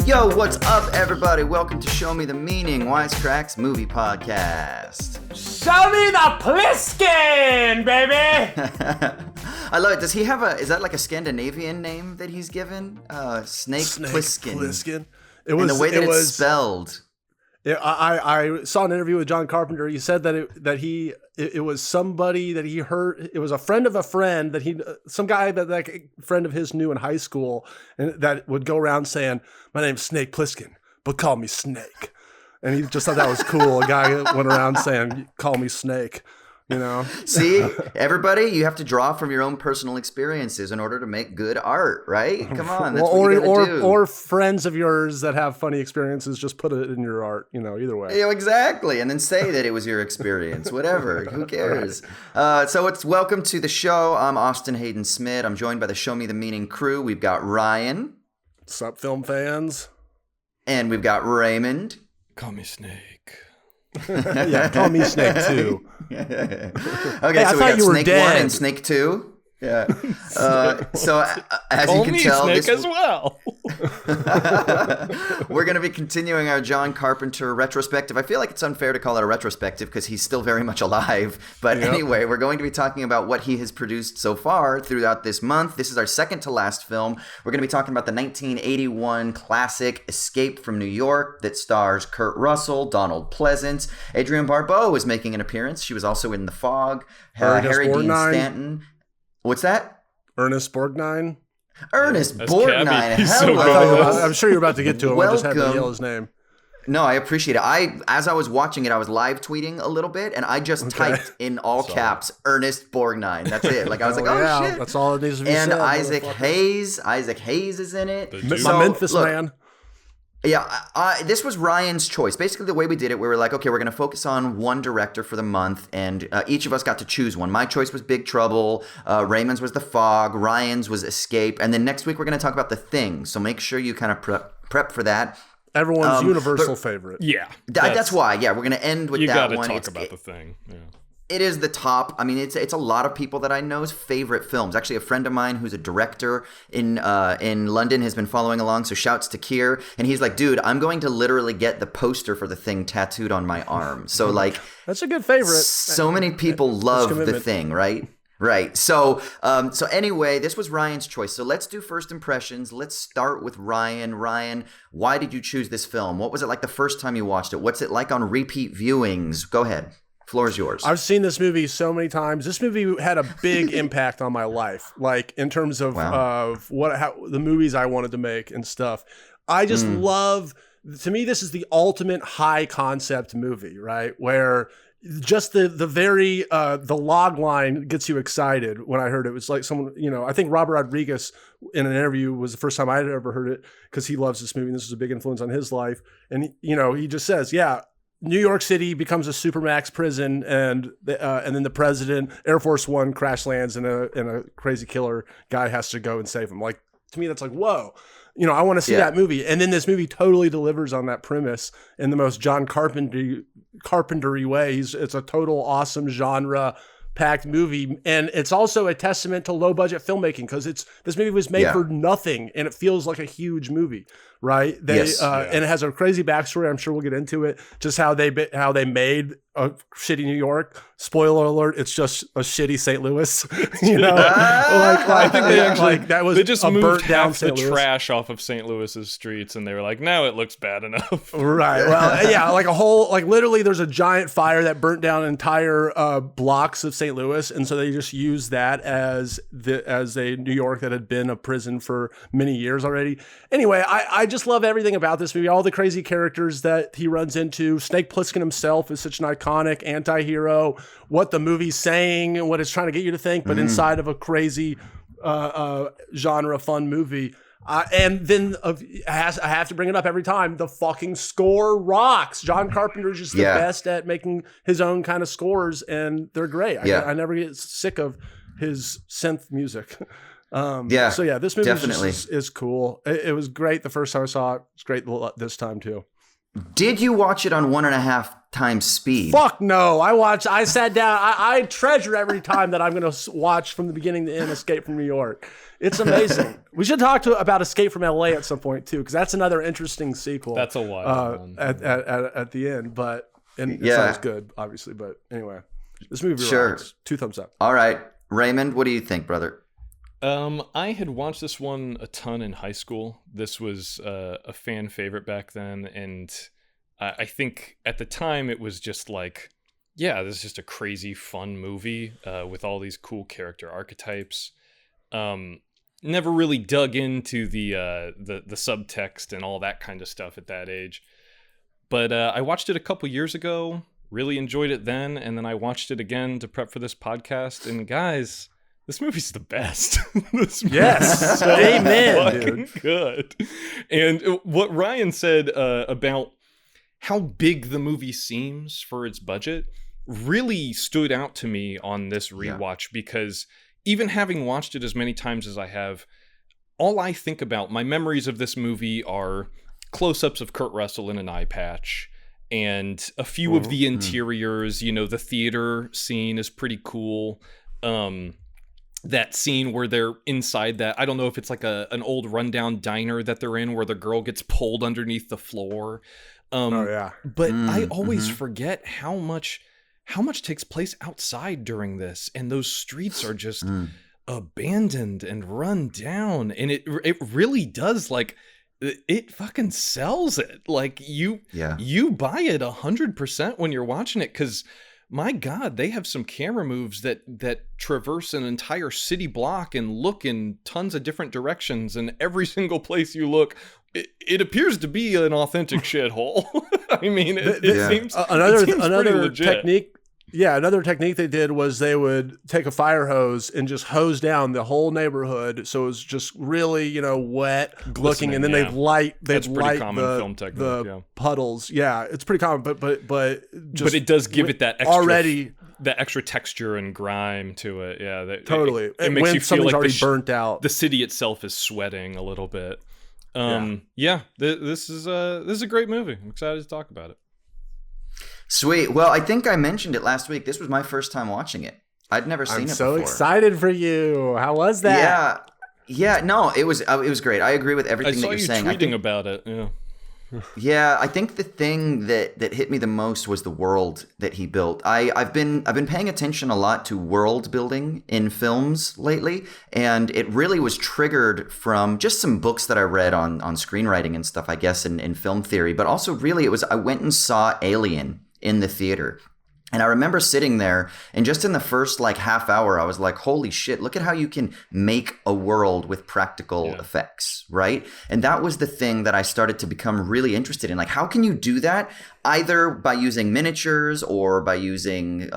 Yo, what's up, everybody? Welcome to Show Me the Meaning, Wisecrack's movie podcast. Show me the Pliskin, baby! I love it. Does he have is that like a Scandinavian name that he's given? Snake Plissken. It was, and the way that it's spelled. I saw an interview with John Carpenter. He said that it was somebody that he heard. It was a friend of a friend that some guy that a friend of his knew in high school, and that would go around saying, "My name's Snake Plissken, but call me Snake." And he just thought that was cool. A guy went around saying, "Call me Snake." You know. See, everybody, you have to draw from your own personal experiences in order to make good art, right? Come on, that's what you gotta do. Or friends of yours that have funny experiences, just put it in your art. You know, either way. Yeah, exactly, and then say that it was your experience. Whatever, who cares? Right. So it's welcome to the show. I'm Austin Hayden Smith. I'm joined by the Show Me the Meaning crew. We've got Ryan. What's up, film fans? And we've got Raymond. Call me Snake. Yeah, call me Snake too. Okay, hey, so we got Snake 1 and Snake 2. Yeah. So as Call you can me tell, Snake as well. We're going to be continuing our John Carpenter retrospective. I feel like it's unfair to call it a retrospective because he's still very much alive. But Anyway, we're going to be talking about what he has produced so far throughout this month. This is our second to last film. We're going to be talking about the 1981 classic Escape from New York that stars Kurt Russell, Donald Pleasance. Adrienne Barbeau is making an appearance. She was also in The Fog. Harry Dean Stanton. What's that? Ernest Borgnine. Ernest Borgnine. Hello. I'm sure you're about to get to him. I just had to yell his name. No, I appreciate it. As I was watching it, I was live tweeting a little bit, and I just typed in all caps Ernest Borgnine. That's it. Like I was yeah, shit. That's all it needs to be and said. And Isaac Hayes is in it. My Memphis man. Yeah, this was Ryan's choice. Basically, the way we did it, we were like, okay, we're going to focus on one director for the month, and each of us got to choose one. My choice was Big Trouble, Raymond's was The Fog, Ryan's was Escape, and then next week we're going to talk about The Thing, so make sure you kind of prep for that. Everyone's universal favorite. Yeah. That's why, we're going to end with that one. You got to talk about The Thing, yeah. It is the top. I mean, it's a lot of people that I know's favorite films. Actually, a friend of mine who's a director in London has been following along. So shouts to Keir, and he's like, "Dude, I'm going to literally get the poster for The Thing tattooed on my arm." So like, that's a good favorite. So many people love The Thing, right? Right. So anyway, this was Ryan's choice. So let's do first impressions. Let's start with Ryan. Ryan, why did you choose this film? What was it like the first time you watched it? What's it like on repeat viewings? Go ahead. Floor is yours. I've seen this movie so many times. This movie had a big impact on my life, like in terms of how the movies I wanted to make and stuff. I just love. To me, this is the ultimate high concept movie, right? Where just the very the log line gets you excited. When I heard it, it was like someone, I think Robert Rodriguez in an interview was the first time I had ever heard it because he loves this movie. And this was a big influence on his life, and he just says, New York City becomes a supermax prison, and then the president, Air Force One, crash lands, and a crazy killer guy has to go and save him. Like, to me, that's like, whoa, I want to see that movie. And then this movie totally delivers on that premise in the most John Carpenter-y way. It's a total awesome genre-packed movie, and it's also a testament to low-budget filmmaking because this movie was made for nothing, and it feels like a huge movie. Right. And it has a crazy backstory. I'm sure we'll get into it. Just how they made a shitty New York. Spoiler alert. It's just a shitty St. Louis, I think they actually, that was they just a moved burnt down half the St. Louis. trash off of St. Louis's streets. And they were like, now it looks bad enough. Right. Well, yeah, like a whole, literally there's a giant fire that burnt down entire blocks of St. Louis. And so they just used that as a New York that had been a prison for many years already. Anyway, I just love everything about this movie. All the crazy characters that he runs into. Snake Plissken himself is such an iconic anti-hero. What the movie's saying and what it's trying to get you to think, but inside of a crazy genre fun movie. And then I have to bring it up every time. The fucking score rocks. John Carpenter is just the best at making his own kind of scores, and they're great. I never get sick of his synth music. This movie is cool. It was great the first time I saw it. It's great this time too. Did you watch it on 1.5 times speed? Fuck no. I sat down. I treasure every time that I'm going to watch from the beginning to end Escape from New York. It's amazing. We should talk about Escape from LA at some point too, because that's another interesting sequel. That's a wild one. At the end, it's not as good, obviously. But anyway, this movie rocks. 2 thumbs up. All right, Raymond, what do you think, brother? I had watched this one a ton in high school. This was a fan favorite back then, and I think at the time it was just like, yeah, this is just a crazy fun movie with all these cool character archetypes. Never really dug into the subtext and all that kind of stuff at that age. But I watched it a couple years ago, really enjoyed it then, and then I watched it again to prep for this podcast. And guys, this movie's the best. Yes, so amen, dude. Good. And what Ryan said about how big the movie seems for its budget really stood out to me on this rewatch, because even having watched it as many times as I have, all I think about, my memories of this movie are close-ups of Kurt Russell in an eye patch and a few of the interiors. You know, the theater scene is pretty cool. That scene where they're inside that, I don't know if it's like an old rundown diner that they're in where the girl gets pulled underneath the floor. But I always forget how much takes place outside during this, and those streets are just abandoned and run down, and it really does, like, it fucking sells it. Like, you buy it 100% when you're watching it, because my God, they have some camera moves that traverse an entire city block and look in tons of different directions, and every single place you look, it appears to be an authentic shithole. I mean, it seems another technique. Yeah, another technique they did was they would take a fire hose and just hose down the whole neighborhood, so it was just really, wet looking, and then they'd light the puddles. Yeah, it's pretty common, but it does give it that extra that extra texture and grime to it. Yeah, totally. It makes you feel like already burnt out. The city itself is sweating a little bit. This is a great movie. I'm excited to talk about it. Sweet. Well, I think I mentioned it last week. This was my first time watching it. I'd never seen it before. I'm so excited for you. How was that? Yeah. No, it was great. I agree with everything that you're saying. I saw you tweeting about it. Yeah. Yeah, I think the thing that hit me the most was the world that he built. I've been paying attention a lot to world building in films lately, and it really was triggered from just some books that I read on screenwriting and stuff, I guess, in film theory. But also, really, I went and saw Alien in the theater. And I remember sitting there, and just in the first half hour, I was like, holy shit, look at how you can make a world with practical effects, right? And that was the thing that I started to become really interested in. Like, how can you do that? Either by using miniatures or by using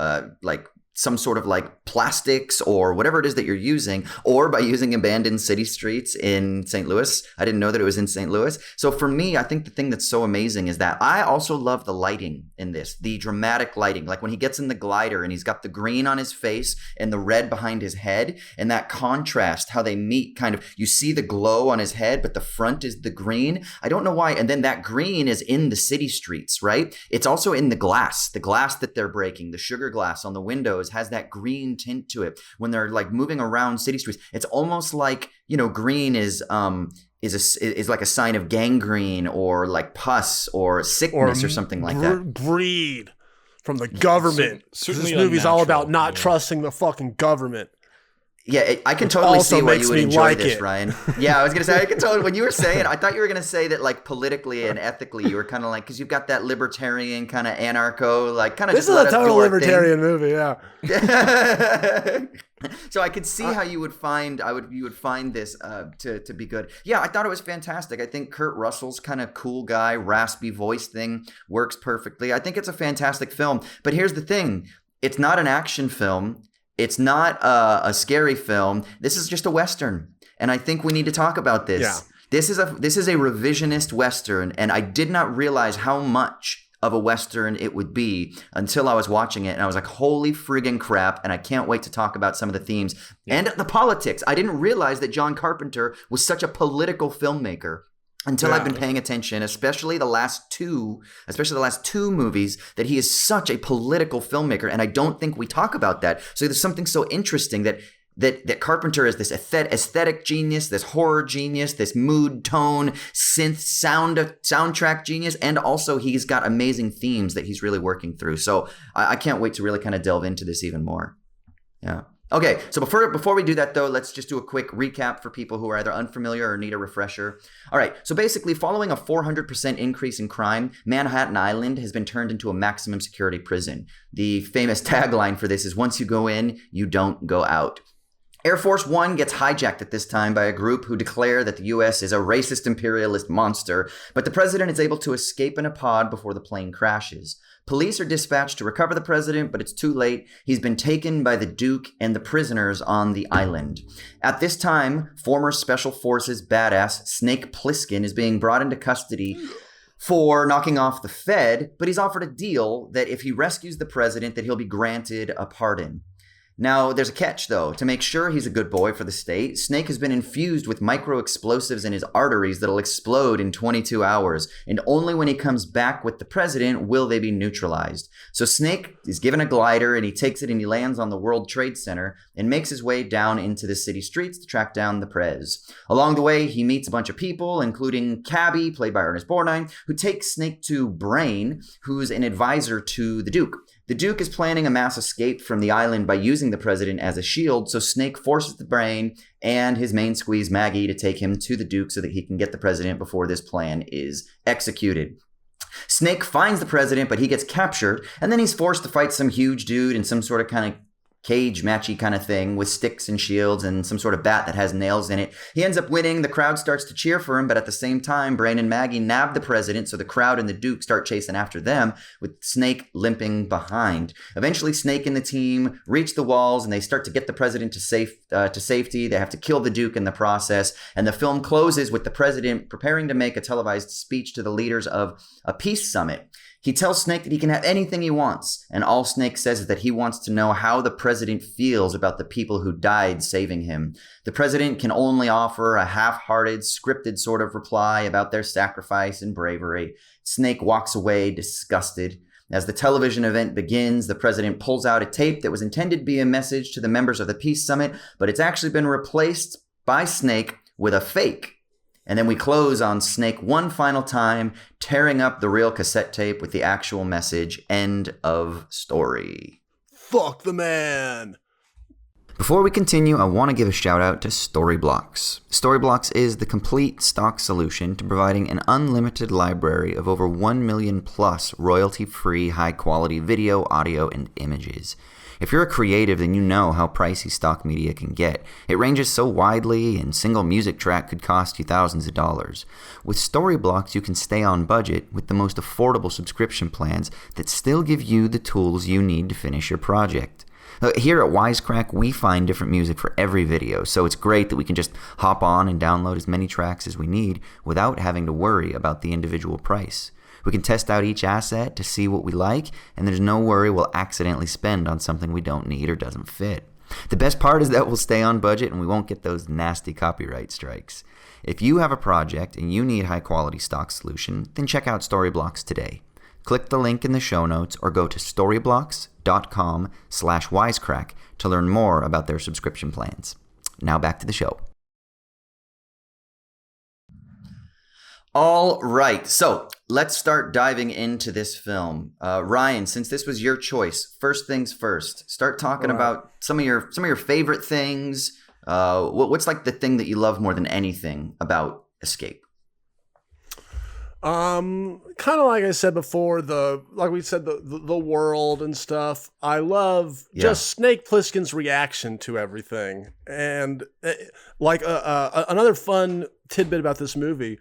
some sort of plastics or whatever it is that you're using, or by using abandoned city streets in St. Louis. I didn't know that it was in St. Louis. So for me, I think the thing that's so amazing is that I also love the lighting in this, the dramatic lighting. Like when he gets in the glider and he's got the green on his face and the red behind his head, and that contrast, how they meet, kind of, you see the glow on his head, but the front is the green. I don't know why. And then that green is in the city streets, right? It's also in the glass that they're breaking, the sugar glass on the windows has that green tint to it when they're moving around city streets. It's almost like, green is like a sign of gangrene or pus or sickness or something like that. Greed from the government. This movie's all about not trusting the fucking government. Yeah, I can totally see why you would enjoy this, Ryan. Yeah, I was going to say, I can totally, when you were saying, I thought you were going to say that politically and ethically, you were kind of because you've got that libertarian kind of anarcho, kind of this is a total libertarian movie, yeah. So I could see how you would find this to be good. Yeah, I thought it was fantastic. I think Kurt Russell's kind of cool guy, raspy voice thing works perfectly. I think it's a fantastic film. But here's the thing. It's not an action film. It's not a scary film. This is just a Western. And I think we need to talk about this. Yeah. This is a revisionist Western, and I did not realize how much of a Western it would be until I was watching it. And I was like, holy friggin' crap. And I can't wait to talk about some of the themes and the politics. I didn't realize that John Carpenter was such a political filmmaker. until I've been paying attention, especially the last two movies, that he is such a political filmmaker, and I don't think we talk about that. So there's something so interesting that Carpenter is this aesthetic genius, this horror genius, this mood tone, synth soundtrack genius, and also he's got amazing themes that he's really working through. So I can't wait to really kind of delve into this even more. Yeah. Okay, so before we do that, though, let's just do a quick recap for people who are either unfamiliar or need a refresher. All right, so basically, following a 400% increase in crime, Manhattan Island has been turned into a maximum security prison. The famous tagline for this is, once you go in, you don't go out. Air Force One gets hijacked at this time by a group who declare that the U.S. is a racist imperialist monster, but the president is able to escape in a pod before the plane crashes. Police are dispatched to recover the president, but it's too late. He's been taken by the Duke and the prisoners on the island. At this time, former Special Forces badass Snake Plissken is being brought into custody for knocking off the Fed, but he's offered a deal that if he rescues the president, that he'll be granted a pardon. Now, there's a catch, though. To make sure he's a good boy for the state, Snake has been infused with micro-explosives in his arteries that'll explode in 22 hours, and only when he comes back with the president will they be neutralized. So Snake is given a glider, and he takes it and he lands on the World Trade Center and makes his way down into the city streets to track down the Prez. Along the way, he meets a bunch of people, including Cabby, played by Ernest Borgnine, who takes Snake to Brain, who's an advisor to the Duke. The Duke is planning a mass escape from the island by using the president as a shield, so Snake forces the Brain and his main squeeze, Maggie, to take him to the Duke so that he can get the president before this plan is executed. Snake finds the president, but he gets captured, and then he's forced to fight some huge dude in some sort of kind of cage matchy kind of thing with sticks and shields and some sort of bat that has nails in it. He ends up winning. The crowd starts to cheer for him, but at the same time, Brain and Maggie nab the president, so the crowd and the Duke start chasing after them, with Snake limping behind. Eventually, Snake and the team reach the walls, and they start to get the president to safety. They have to kill the Duke in the process, and the film closes with the president preparing to make a televised speech to the leaders of a peace summit. He tells Snake that he can have anything he wants, and all Snake says is that he wants to know how the president feels about the people who died saving him. The president can only offer a half-hearted, scripted sort of reply about their sacrifice and bravery. Snake walks away disgusted. As the television event begins, the president pulls out a tape that was intended to be a message to the members of the Peace Summit, but it's actually been replaced by Snake with a fake. And then we close on Snake one final time, tearing up the real cassette tape with the actual message. End of story. Fuck the man. Before we continue, I want to give a shout out to Storyblocks. Storyblocks is the complete stock solution to providing an unlimited library of over 1 million plus royalty-free high-quality video, audio, and images. If you're a creative, then you know how pricey stock media can get. It ranges so widely, and single music track could cost you thousands of dollars. With Storyblocks, you can stay on budget with the most affordable subscription plans that still give you the tools you need to finish your project. Here at Wisecrack, we find different music for every video, so it's great that we can just hop on and download as many tracks as we need without having to worry about the individual price. We can test out each asset to see what we like, and there's no worry we'll accidentally spend on something we don't need or doesn't fit. The best part is that we'll stay on budget and we won't get those nasty copyright strikes. If you have a project and you need high-quality stock solution, then check out Storyblocks today. Click the link in the show notes or go to storyblocks.com/wisecrack to learn more about their subscription plans. Now back to the show. All right, so let's start diving into this film. Ryan, since this was your choice, first things first, start talking about some of your favorite things. What's like the thing that you love more than anything about Escape? Kind of like I said before, the world and stuff. I love just Snake Plissken's reaction to everything, and another fun tidbit about this movie.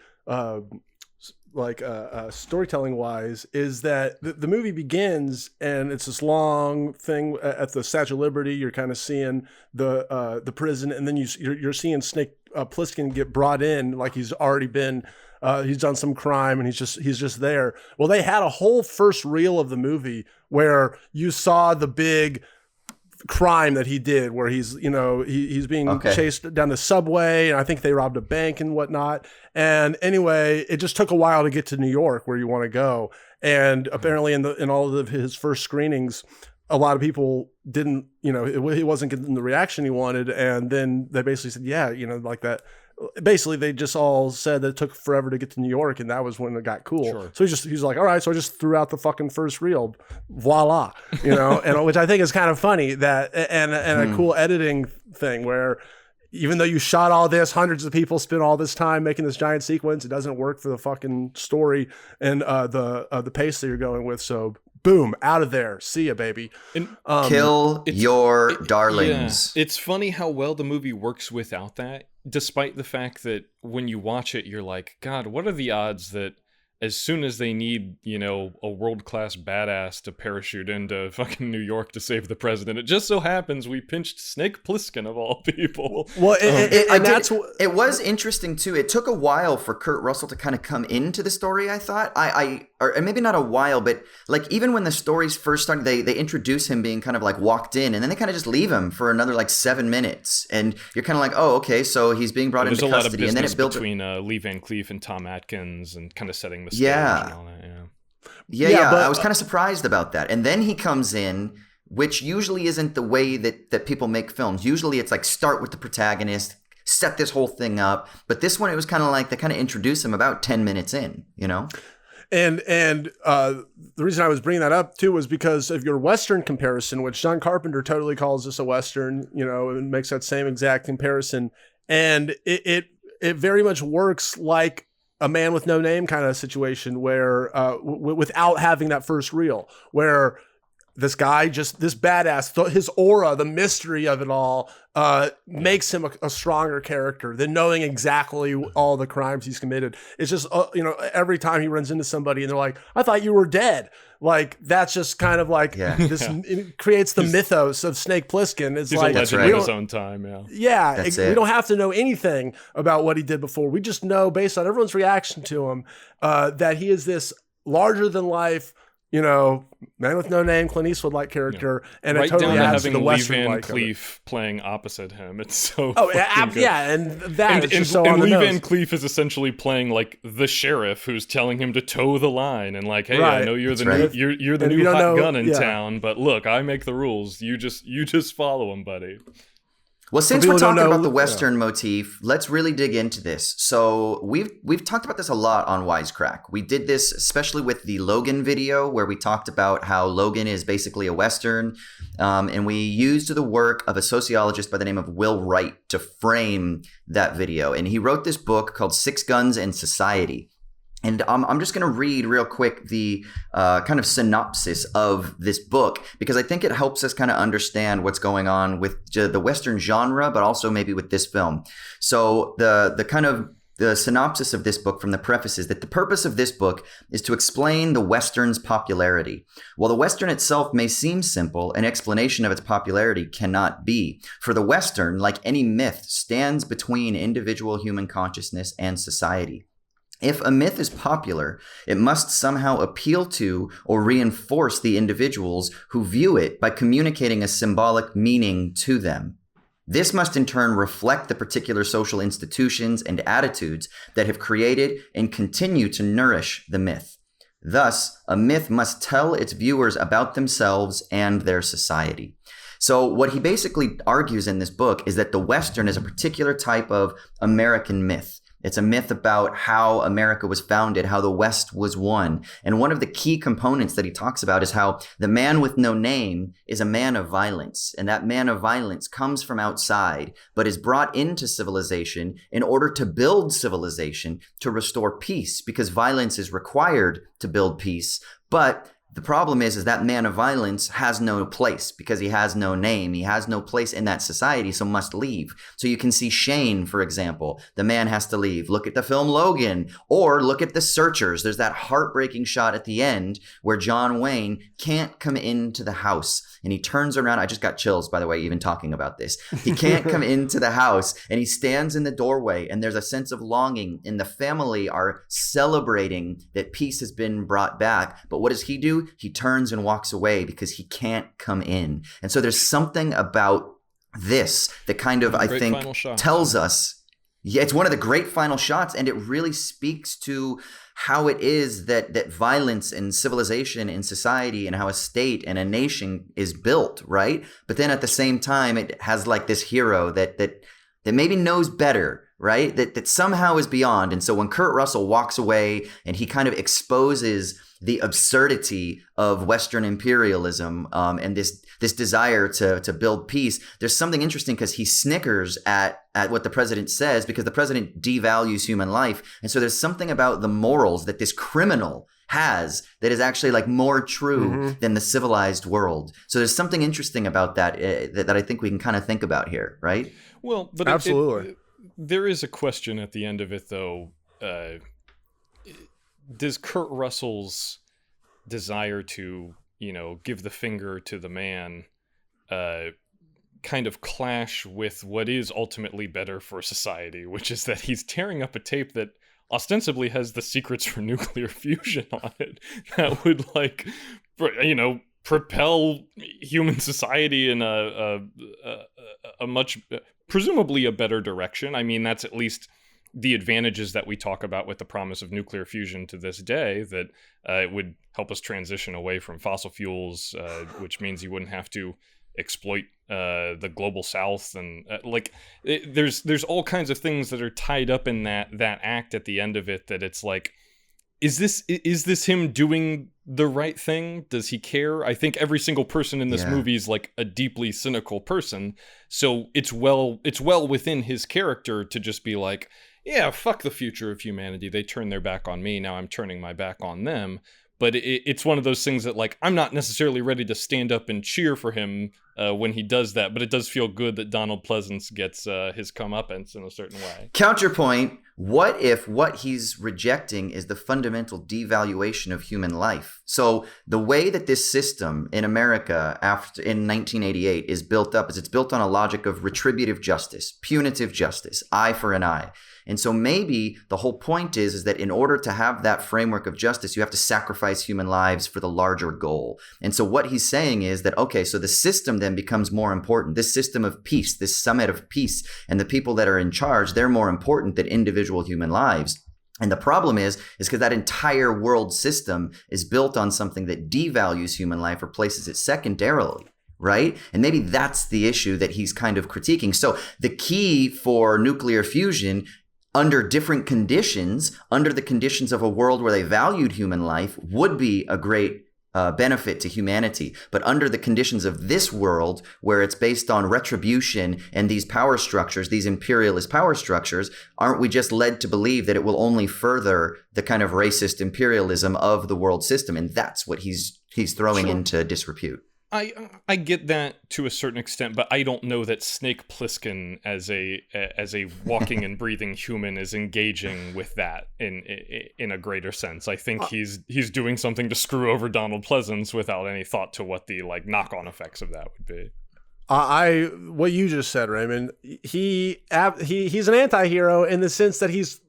Storytelling wise, is that the movie begins and it's this long thing at the Statue of Liberty. You're kind of seeing the prison, and then you're seeing Snake Plissken get brought in like he's already been. He's done some crime and he's just there. Well, they had a whole first reel of the movie where you saw the big crime that he did, where he's he's being chased down the subway, and I think they robbed a bank and whatnot. And anyway, it just took a while to get to New York where you want to go. And apparently in all of his first screenings, a lot of people didn't, he wasn't getting the reaction he wanted. And then they basically said, yeah, like that. Basically, they just all said that it took forever to get to New York, and that was when it got cool. Sure. So he's like, all right, so I just threw out the fucking first reel, voila, and which I think is kind of funny that and a cool editing thing where even though you shot all this, hundreds of people spent all this time making this giant sequence, it doesn't work for the fucking story and the pace that you're going with. So boom, out of there. See ya, baby. And kill your darlings. Yeah. It's funny how well the movie works without that, despite the fact that when you watch it, you're like, God, what are the odds that as soon as they need, a world-class badass to parachute into fucking New York to save the president, it just so happens we pinched Snake Plissken of all people. Well, it was interesting too. It took a while for Kurt Russell to kind of come into the story, I thought. Or maybe not a while, but like even when the stories first started, they introduce him being kind of like walked in, and then they kind of just leave him for another like 7 minutes, and you're kind of like, oh, okay, so he's being brought into custody, and then it built between Lee Van Cleef and Tom Atkins, and kind of setting the stage. Yeah. And all that, yeah. I was kind of surprised about that, and then he comes in, which usually isn't the way that people make films. Usually it's like start with the protagonist, set this whole thing up, but this one it was kind of like they kind of introduce him about 10 minutes in, And the reason I was bringing that up too was because of your Western comparison, which John Carpenter totally calls this a Western, and makes that same exact comparison. And it very much works like a Man with No Name kind of situation where without having that first reel, where this guy, just this badass, his aura, the mystery of it all, makes him a stronger character than knowing exactly all the crimes he's committed. It's just, every time he runs into somebody and they're like, I thought you were dead. Like, that's just kind of like this. It creates the mythos of Snake Plissken. It's he's like, a legend in his own time. Yeah. We don't have to know anything about what he did before. We just know based on everyone's reaction to him, that he is this larger than life, Man with No Name, Clint Eastwood-like character, and it totally adds to the Western like Lee Van Cleef playing opposite him. It's so yeah, and that is just so on the Lee nose. Van Cleef is essentially playing like the sheriff who's telling him to toe the line and like, hey, I know you're the new hot gun in town, but look, I make the rules. You just follow him, buddy. Well, since we're talking about the Western motif, let's really dig into this. So we've talked about this a lot on Wisecrack. We did this especially with the Logan video where we talked about how Logan is basically a Western. And we used the work of a sociologist by the name of Will Wright to frame that video. And he wrote this book called Six Guns and Society. And I'm just going to read real quick the kind of synopsis of this book, because I think it helps us kind of understand what's going on with the Western genre, but also maybe with this film. So the synopsis of this book from the preface is that the purpose of this book is to explain the Western's popularity. While the Western itself may seem simple, an explanation of its popularity cannot be. For the Western, like any myth, stands between individual human consciousness and society. If a myth is popular, it must somehow appeal to or reinforce the individuals who view it by communicating a symbolic meaning to them. This must in turn reflect the particular social institutions and attitudes that have created and continue to nourish the myth. Thus, a myth must tell its viewers about themselves and their society. So what he basically argues in this book is that the Western is a particular type of American myth. It's a myth about how America was founded, how the West was won. And one of the key components that he talks about is how the man with no name is a man of violence. And that man of violence comes from outside, but is brought into civilization in order to build civilization, to restore peace, because violence is required to build peace. But the problem is that man of violence has no place because he has no name. He has no place in that society, so must leave. So you can see Shane, for example. The man has to leave. Look at the film Logan, or look at The Searchers. There's that heartbreaking shot at the end where John Wayne can't come into the house. And he turns around. I just got chills, by the way, even talking about this. He can't come into the house, and he stands in the doorway, and there's a sense of longing, and the family are celebrating that peace has been brought back. But what does he do? you, he turns and walks away because he can't come in. And so there's something about this that kind of, I think, tells us, yeah, it's one of the great final shots, and it really speaks to how it is that violence and civilization in society and how a state and a nation is built, right? But then at the same time, it has like this hero that maybe knows better, right? That somehow is beyond. And so when Kurt Russell walks away and he kind of exposes the absurdity of Western imperialism and this desire to build peace, there's something interesting because he snickers at what the president says, because the president devalues human life. And so there's something about the morals that this criminal has that is actually like more true than the civilized world. So there's something interesting about that that I think we can kind of think about here, right? Well, but absolutely. There is a question at the end of it, though. Does Kurt Russell's desire to, give the finger to the man kind of clash with what is ultimately better for society, which is that he's tearing up a tape that ostensibly has the secrets for nuclear fusion on it that would, propel human society in a much, presumably a better direction. I mean, that's at least the advantages that we talk about with the promise of nuclear fusion to this day, that it would help us transition away from fossil fuels, which means you wouldn't have to exploit the global south. And there's all kinds of things that are tied up in that act at the end of it, that it's like, is this him doing the right thing? Does he care? I think every single person in this movie is like a deeply cynical person. So it's well within his character to just be like, yeah, fuck the future of humanity. They turned their back on me. Now I'm turning my back on them. But it's one of those things that, like, I'm not necessarily ready to stand up and cheer for him when he does that. But it does feel good that Donald Pleasance gets his comeuppance in a certain way. Counterpoint, what if what he's rejecting is the fundamental devaluation of human life? So the way that this system in America in 1988 is built up is it's built on a logic of retributive justice, punitive justice, eye for an eye. And so maybe the whole point is that in order to have that framework of justice, you have to sacrifice human lives for the larger goal. And so what he's saying is that, okay, so the system then becomes more important. This system of peace, this summit of peace, and the people that are in charge, they're more important than individual human lives. And the problem is because that entire world system is built on something that devalues human life or places it secondarily. Right? And maybe that's the issue that he's kind of critiquing. So the key for nuclear fusion, under different conditions, under the conditions of a world where they valued human life, would be a great benefit to humanity. But under the conditions of this world, where it's based on retribution and these power structures, these imperialist power structures, aren't we just led to believe that it will only further the kind of racist imperialism of the world system? And that's what he's throwing into disrepute. I get that to a certain extent, but I don't know that Snake Plissken as a walking and breathing human is engaging with that in a greater sense. I think he's doing something to screw over Donald Pleasance without any thought to what the knock-on effects of that would be. What you just said, Raymond, he's an anti-hero in the sense that he's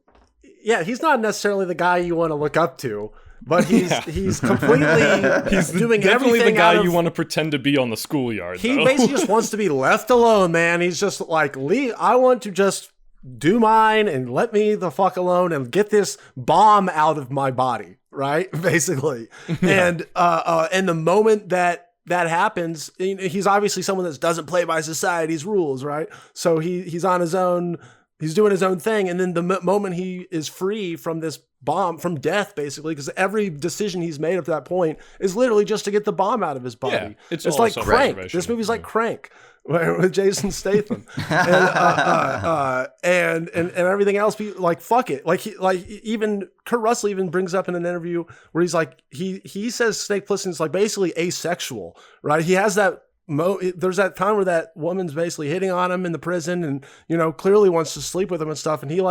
not necessarily the guy you want to look up to. But he's completely doing definitely everything the guy you want to pretend to be on the schoolyard. He basically just wants to be left alone, man. He's just like, I want to just do mine and let me the fuck alone and get this bomb out of my body, right? Basically. And the moment that happens, he's obviously someone that doesn't play by society's rules, right? So he's on his own. He's doing his own thing. And then the moment he is free from this bomb, from death, basically, because every decision he's made up to that point is literally just to get the bomb out of his body. Yeah, it's like Crank. This movie's like Crank with Jason Statham. and everything else, like, fuck it. Even Kurt Russell even brings up in an interview where he's like, he says Snake Plissken's like basically asexual, right? He has that there's that time where that woman's basically hitting on him in the prison and, clearly wants to sleep with him and stuff. And he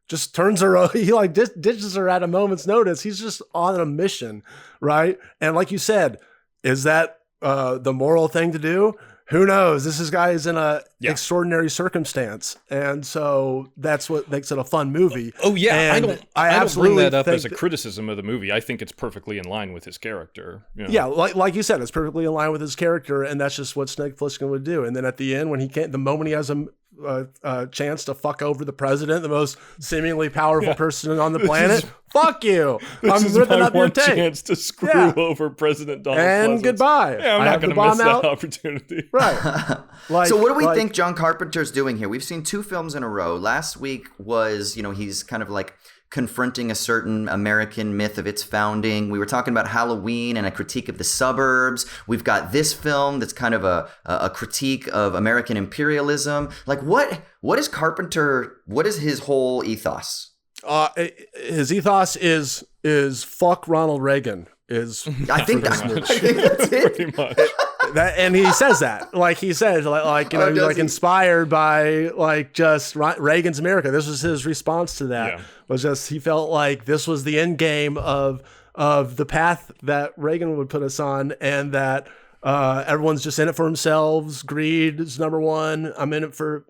just turns her, he ditches her at a moment's notice. He's just on a mission. Right. And like you said, is that the moral thing to do? who knows? This guy is in a extraordinary circumstance, and so that's what makes it a fun movie. Oh yeah, and I don't bring that up as a criticism of the movie. I think it's perfectly in line with his character. You know? Yeah, like you said, it's perfectly in line with his character, and that's just what Snake Plissken would do. And then at the end, when the moment he has a chance to fuck over the president, the most seemingly powerful person on the planet, fuck you! I'm ripping up your tape. Chance to screw over President Donald Trump. And goodbye. Yeah, I'm not going to miss that opportunity. Right. So what do we think John Carpenter's doing here? We've seen 2 films in a row. Last week was, he's kind of like confronting a certain American myth of its founding. We were talking about Halloween and a critique of the suburbs. We've got this film that's kind of a critique of American imperialism. Like what is Carpenter, what is his whole ethos? His ethos is fuck Ronald Reagan. I think that's it. Pretty much. And he says that, like he says, inspired by just Reagan's America. This was his response to that. Was just he felt like this was the end game of the path that Reagan would put us on, and that everyone's just in it for themselves. Greed is number one. I'm in it for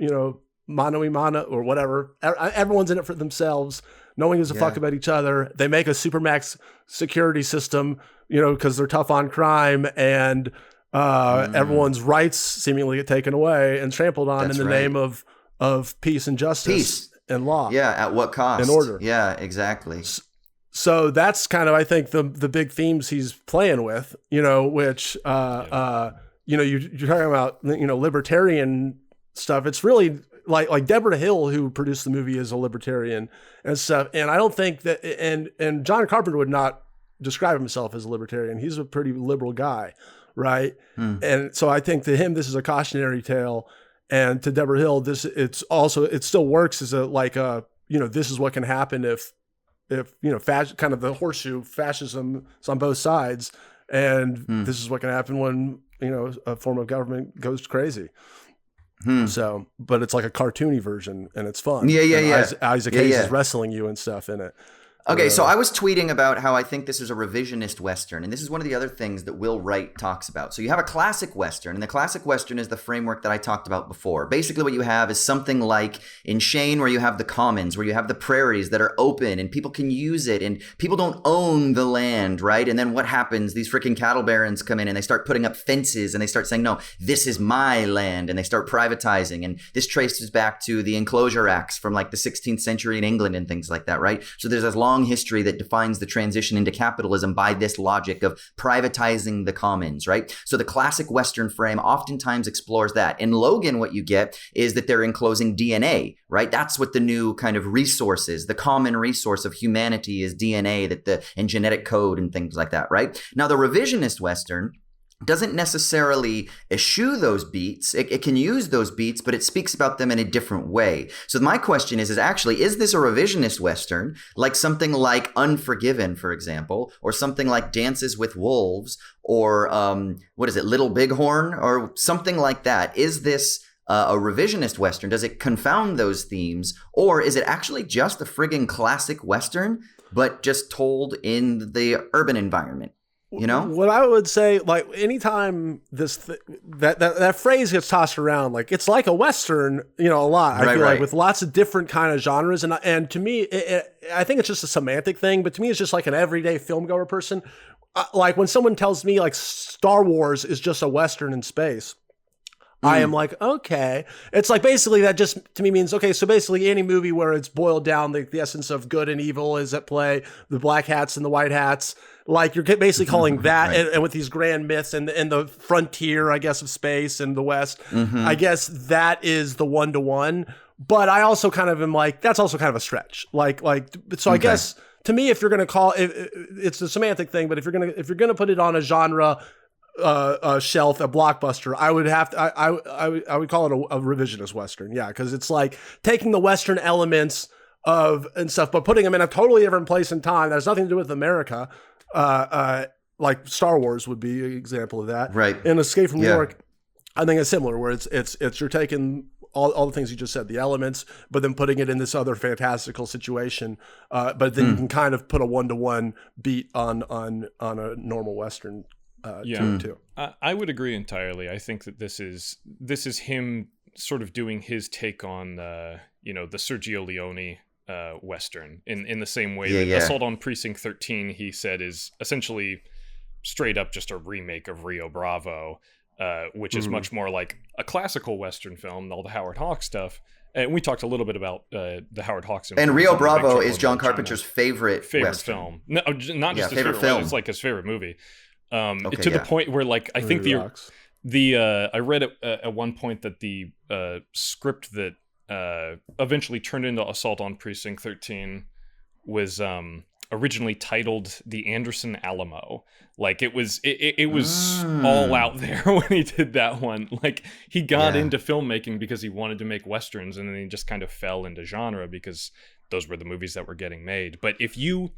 mano y mano or whatever. Everyone's in it for themselves. No one gives a fuck about each other. They make a supermax security system, because they're tough on crime, and everyone's rights seemingly get taken away and trampled on in the name of peace and justice and law. Yeah, at what cost? And order. Yeah, exactly. So that's kind of, I think, the big themes he's playing with, which, you're talking about, libertarian stuff. It's really like Deborah Hill, who produced the movie, is a libertarian and stuff. And I don't think that, and John Carpenter would not describe himself as a libertarian. He's a pretty liberal guy. Right. And so I think to him, this is a cautionary tale. And to Deborah Hill, it still works as this is what can happen if kind of the horseshoe fascism is on both sides. And this is what can happen when, a form of government goes crazy. So, but it's like a cartoony version, and it's fun. Yeah. Isaac Hayes is wrestling you and stuff in it. Okay, so I was tweeting about how I think this is a revisionist Western, and this is one of the other things that Will Wright talks about. So you have a classic Western, and the classic Western is the framework that I talked about before. Basically what you have is something like in Shane, where you have the commons, where you have the prairies that are open, and people can use it, and people don't own the land, right? And then what happens? These freaking cattle barons come in, and they start putting up fences, and they start saying, no, this is my land, and they start privatizing, and this traces back to the Enclosure Acts from like the 16th century in England and things like that, right? So there's this long history that defines the transition into capitalism by this logic of privatizing the commons, right? So the classic Western frame oftentimes explores that. In Logan, what you get is that they're enclosing DNA, right? That's what the new kind of resource is. The common resource of humanity is DNA and genetic code and things like that, right? Now, the revisionist Western doesn't necessarily eschew those beats. It can use those beats, but it speaks about them in a different way. So my question is this a revisionist Western, like something like Unforgiven, for example, or something like Dances with Wolves, or Little Bighorn, or something like that? Is this a revisionist Western? Does it confound those themes, or is it actually just a friggin' classic Western, but just told in the urban environment? What I would say, like, anytime that phrase gets tossed around, like, it's like a Western, a lot. I feel like with lots of different kind of genres, and to me, I think it's just a semantic thing. But to me, it's just like an everyday filmgoer person. Like when someone tells me like Star Wars is just a Western in space, I am like, okay. It's like basically that just to me means, okay, so basically any movie where it's boiled down, the essence of good and evil is at play, the black hats and the white hats. Like you're basically calling that, and with these grand myths and the frontier, I guess, of space and the West, I guess that is the one-to-one. But I also kind of am like, that's also kind of a stretch. So I guess to me, if you're going to call it's a semantic thing, but if you're going to put it on a genre shelf, a blockbuster, I would have to, I would call it a revisionist Western. Yeah. Cause it's like taking the Western elements and stuff, but putting them in a totally different place and time that has nothing to do with America. Like Star Wars would be an example of that. Right. And Escape from New York, I think it's similar, where it's you're taking all the things you just said, the elements, but then putting it in this other fantastical situation. But then you can kind of put a one-to-one beat on a normal Western too. I would agree entirely. I think that this is him sort of doing his take on the Sergio Leone Western in the same way that Assault on Precinct 13, he said, is essentially straight up just a remake of Rio Bravo, which is much more like a classical Western film, all the Howard Hawks stuff. And we talked a little bit about the Howard Hawks. And Rio Bravo is John Carpenter's favorite Western film. No, not just his favorite film. It's like his favorite movie. The point where, like, I think I read at one point that the script that eventually turned into Assault on Precinct 13 was originally titled The Anderson Alamo. Like, it was all out there when he did that one. Like, he got into filmmaking because he wanted to make Westerns, and then he just kind of fell into genre because those were the movies that were getting made. But if you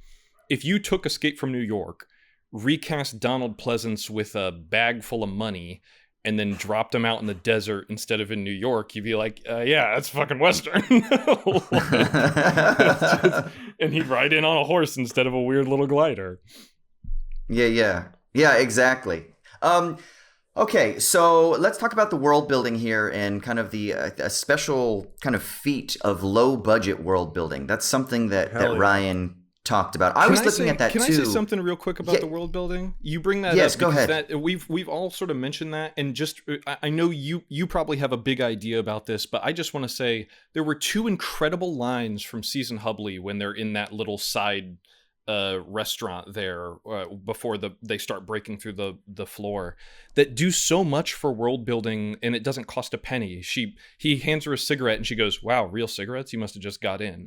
took Escape from New York, recast Donald Pleasance with a bag full of money, and then dropped him out in the desert instead of in New York, you'd be like, yeah, that's fucking Western. And he'd ride in on a horse instead of a weird little glider. Yeah, exactly. Okay, so let's talk about the world building here and kind of the a special kind of feat of low budget world building. That's something that Ryan talked about. I was looking at that too. Can I say something real quick about the world building? You bring that up. Yes, go ahead. We've all sort of mentioned that, and just I know you probably have a big idea about this, but I just want to say there were two incredible lines from Season Hubley when they're in that little side restaurant there before they start breaking through the floor that do so much for world building, and it doesn't cost a penny. He hands her a cigarette and she goes, "Wow, real cigarettes? You must have just got in."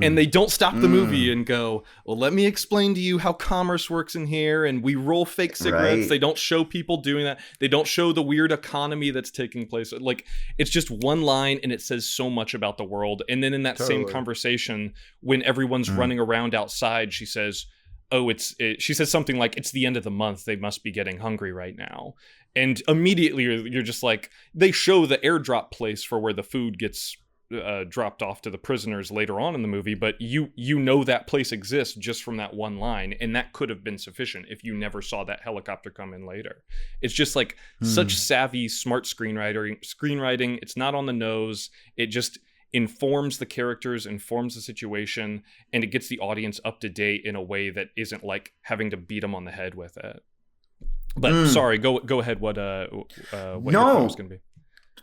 And they don't stop the movie and go, "Well, let me explain to you how commerce works in here," and we roll fake cigarettes. Right. They don't show people doing that. They don't show the weird economy that's taking place. Like, it's just one line and it says so much about the world. And then in that same conversation, when everyone's running around outside, she says, she says something like, "It's the end of the month. They must be getting hungry right now." And immediately you're just like, they show the airdrop place for where the food gets dropped off to the prisoners later on in the movie, but you know that place exists just from that one line, and that could have been sufficient if you never saw that helicopter come in later. It's just like such savvy, smart screenwriting. It's not on the nose. It just informs the characters, informs the situation, and it gets the audience up to date in a way that isn't like having to beat them on the head with it. But sorry, go ahead. What your point was going to be?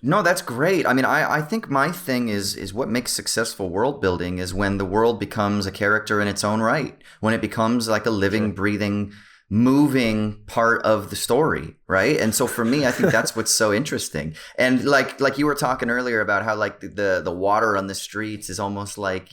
No, that's great. I mean, I think my thing is what makes successful world building is when the world becomes a character in its own right, when it becomes like a living, breathing, moving part of the story, right? And so for me, I think that's what's so interesting. And like you were talking earlier about how like the water on the streets is almost like,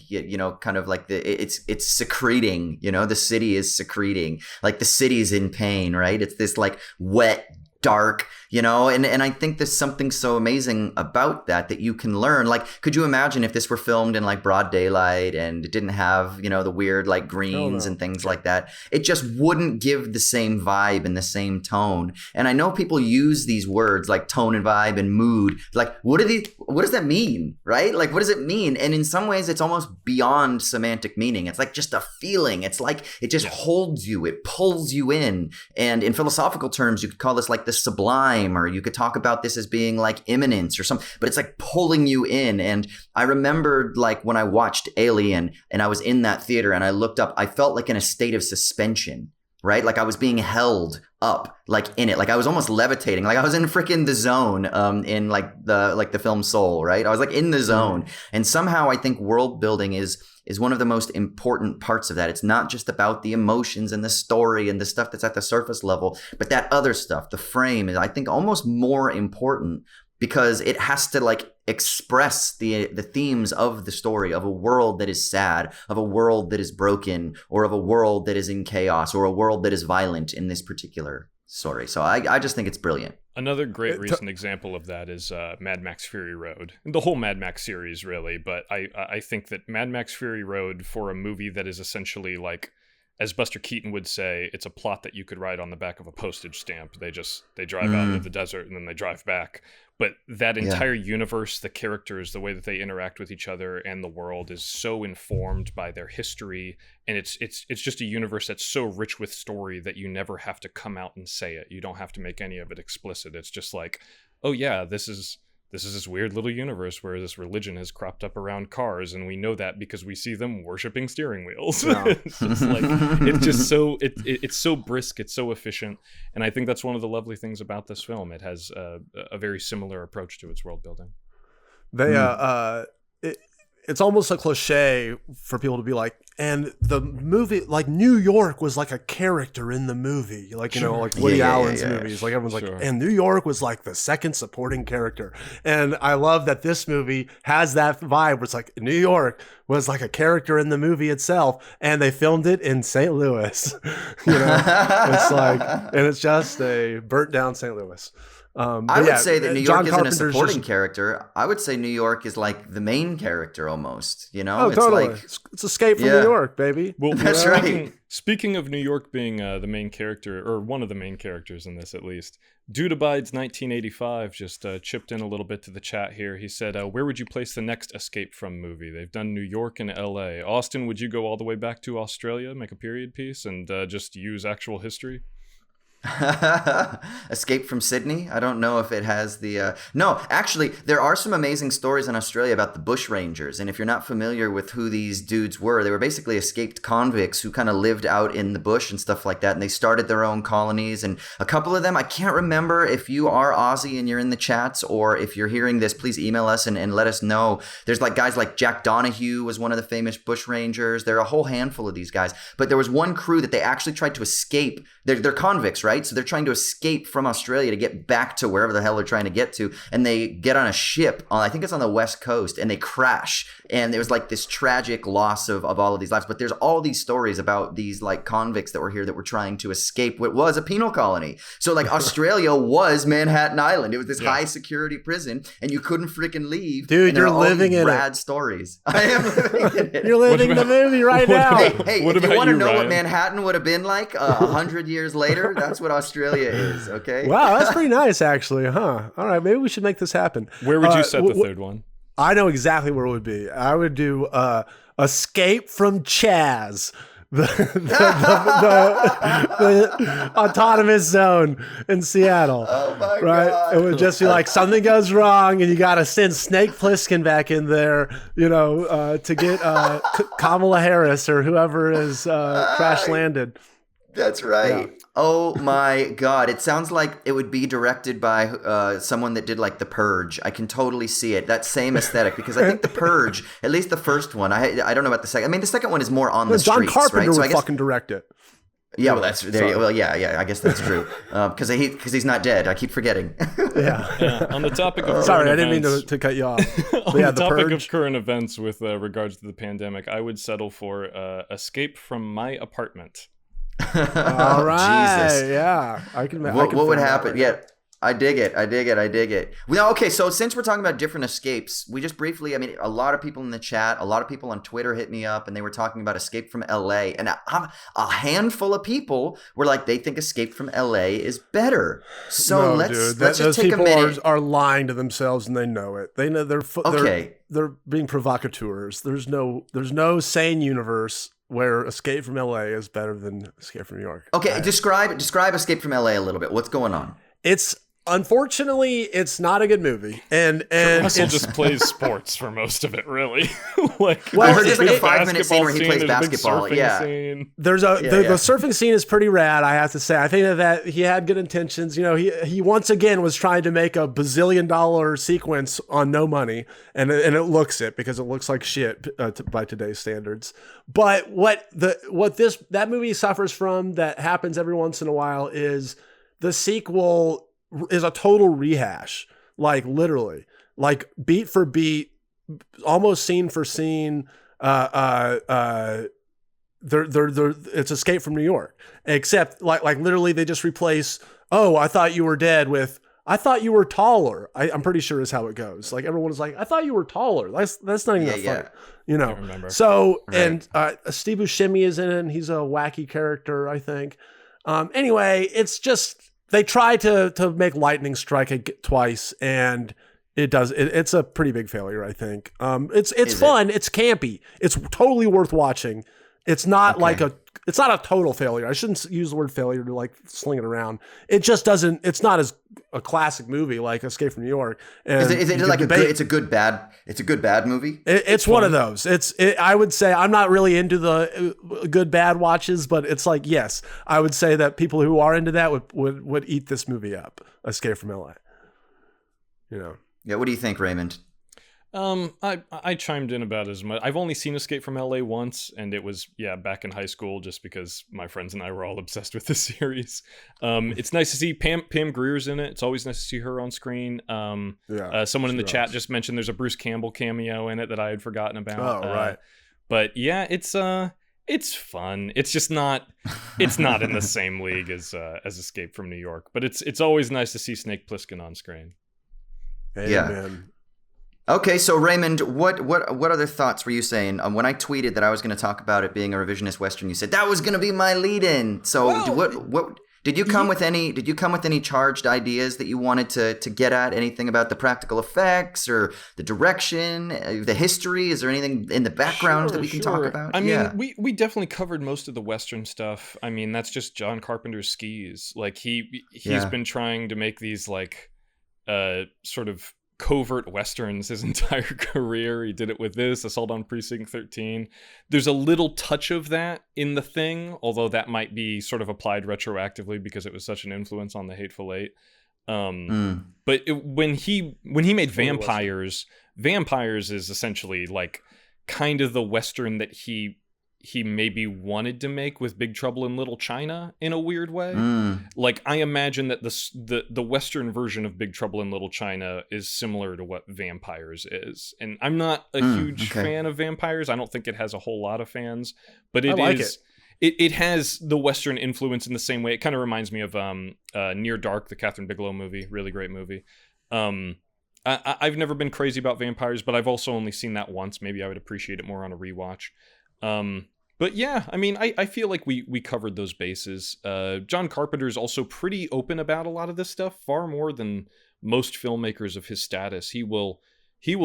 kind of like it's secreting, the city is secreting, like the city's in pain, right? It's this like wet, dark, and I think there's something so amazing about that you can learn. Like, could you imagine if this were filmed in like broad daylight and it didn't have, the weird like greens and things like that? It just wouldn't give the same vibe and the same tone. And I know people use these words like tone and vibe and mood. Like, what does that mean, right? Like, what does it mean? And in some ways it's almost beyond semantic meaning. It's like just a feeling. It's like it just holds you. It pulls you in. And in philosophical terms, you could call this like the sublime, or you could talk about this as being like immanence or something, but it's like pulling you in. And I remembered like when I watched Alien and I was in that theater and I looked up, I felt like in a state of suspension, right? Like I was being held up, like in it, like I was almost levitating, like I was in freaking the zone, in like the film Soul, right? I was like in the zone. And somehow I think world building is one of the most important parts of that. It's not just about the emotions and the story and the stuff that's at the surface level, but that other stuff, the frame, is I think almost more important because it has to like express the themes of the story, of a world that is sad, of a world that is broken, or of a world that is in chaos, or a world that is violent in this particular story. So I just think it's brilliant. Another great recent example of that is Mad Max Fury Road. The whole Mad Max series, really. But I think that Mad Max Fury Road, for a movie that is essentially like as Buster Keaton would say, it's a plot that you could write on the back of a postage stamp. They drive out into the desert and then they drive back. But that entire universe, the characters, the way that they interact with each other and the world is so informed by their history. And it's just a universe that's so rich with story that you never have to come out and say it. You don't have to make any of it explicit. It's just like, oh yeah, this is this weird little universe where this religion has cropped up around cars, and we know that because we see them worshiping steering wheels. Yeah. It's so brisk, it's so efficient, and I think that's one of the lovely things about this film. It has a very similar approach to its world building. It's almost a cliche for people to be like, and the movie, like New York was like a character in the movie, like, you know, like Woody Allen's movies, like everyone's like, and New York was like the second supporting character. And I love that this movie has that vibe where it's like New York was like a character in the movie itself, and they filmed it in St. Louis. You know, it's like, and it's just a burnt down St. Louis. I would say that New York isn't a supporting character. I would say New York is like the main character almost, you know? Oh, totally. It's Escape from New York, baby. Well, that's right. Speaking of New York being the main character, or one of the main characters in this at least, Dude Abides 1985 just chipped in a little bit to the chat here. He said, where would you place the next Escape From movie? They've done New York and LA. Austin, would you go all the way back to Australia, make a period piece, and just use actual history? Escape from Sydney. I don't know if it has the no, actually there are some amazing stories in Australia about the bushrangers, and if you're not familiar with who these dudes were, they were basically escaped convicts who kind of lived out in the bush and stuff like that, and they started their own colonies. And a couple of them, I can't remember, if you are Aussie and you're in the chats, or if you're hearing this, please email us and let us know. There's like guys like Jack Donahue was one of the famous bushrangers. There are a whole handful of these guys, but there was one crew that they actually tried to escape. They're convicts, right? So they're trying to escape from Australia to get back to wherever the hell they're trying to get to. And they get on a ship, I think it's on the West Coast, and they crash. And there was like this tragic loss of all of these lives. But there's all these stories about these like convicts that were here that were trying to escape what was a penal colony. So like Australia was Manhattan Island. It was this high security prison, and you couldn't freaking leave. Dude, you're living in rad stories. I am living in it. You're living the movie right now. Hey, if you want to know what Manhattan would have been like 100 years later, that's what Australia is, okay? Wow, that's pretty nice, actually, huh? All right, maybe we should make this happen. Where would you set the third one? I know exactly where it would be. I would do Escape from Chaz, the autonomous zone in Seattle. Oh my God. It would just be like something goes wrong and you got to send Snake Plissken back in there, you know, to get Kamala Harris or whoever is crash landed. That's right. Yeah. Oh my God. It sounds like it would be directed by someone that did like The Purge. I can totally see it. That same aesthetic, because I think The Purge, at least the first one, I don't know about the second. I mean, the second one is more on the John streets, Carpenter right? would fucking direct it. Yeah, well, that's there. Well, yeah. I guess that's true. Because he's not dead. I keep forgetting. Yeah. On the topic of sorry, I didn't mean to cut you off. On the topic of current events with regards to the pandemic, I would settle for Escape from My Apartment. All right. Jesus. Yeah. What would happen? Yeah. I dig it. Well, okay, so since we're talking about different escapes, we just briefly, I mean, a lot of people in the chat, a lot of people on Twitter hit me up, and they were talking about Escape from LA, and a handful of people were like, they think Escape from LA is better. So let's just take a minute. Those people are lying to themselves, and they know it. They know they're being provocateurs. There's no sane universe where Escape from LA is better than Escape from New York. Okay, right. Describe Escape from LA a little bit. What's going on? Unfortunately, it's not a good movie, and Russell just plays sports for most of it, really. I heard there's like a 5-minute scene where he plays basketball. Yeah, there's the surfing scene is pretty rad, I have to say. I think that he had good intentions. You know, he once again was trying to make a bazillion-dollar sequence on no money, and it looks it because it looks like shit by today's standards. But what that movie suffers from that happens every once in a while is the sequel is a total rehash, like literally, like beat for beat, almost scene for scene. It's Escape from New York, except like literally they just replace, oh, I thought you were dead with I thought you were taller. I'm pretty sure is how it goes. Like everyone is like, I thought you were taller. That's not even that funny. You know. I remember. So and Steve Buscemi is in it, and he's a wacky character, I think. Anyway, it's just they try to make lightning strike twice, and it does. It's a pretty big failure, I think. It's fun. It's campy. It's totally worth watching. It's not it's not a total failure. I shouldn't use the word failure to like sling it around. It just doesn't. It's not as a classic movie like Escape from New York. And is it like it's a good bad movie? It's one of those. I would say I'm not really into the good bad watches, but it's like, yes, I would say that people who are into that would eat this movie up. Escape from LA. You know. Yeah. What do you think, Raymond? I chimed in about as much. I've only seen Escape from LA once, and it was back in high school, just because my friends and I were all obsessed with this series. It's nice to see Pam Grier's in it. It's always nice to see her on screen. Someone in the chat just mentioned there's a Bruce Campbell cameo in it that I had forgotten about. Oh, right. But yeah, it's fun. It's just not in the same league as Escape from New York. But it's always nice to see Snake Plissken on screen. Hey, man. Okay, so Raymond, what other thoughts were you saying? When I tweeted that I was going to talk about it being a revisionist Western, you said that was going to be my lead-in. So what did you come with any? Did you come with any charged ideas that you wanted to get at? Anything about the practical effects or the direction, the history? Is there anything in the background that we can talk about? I mean, we definitely covered most of the Western stuff. I mean, that's just John Carpenter's skis. Like he's been trying to make these like sort of covert westerns his entire career. He did it with this Assault on Precinct 13. There's a little touch of that in The Thing, although that might be sort of applied retroactively because it was such an influence on The Hateful Eight. But when he made Vampires is essentially like kind of the western that he maybe wanted to make with Big Trouble in Little China in a weird way. Like I imagine that the Western version of Big Trouble in Little China is similar to what Vampires is. And I'm not a huge fan of Vampires. I don't think it has a whole lot of fans, but it has the Western influence in the same way. It kind of reminds me of Near Dark, the Catherine Bigelow movie, really great movie. I've never been crazy about Vampires, but I've also only seen that once. Maybe I would appreciate it more on a rewatch. But yeah, I mean, I feel like we covered those bases. John Carpenter is also pretty open about a lot of this stuff, far more than most filmmakers of his status. He will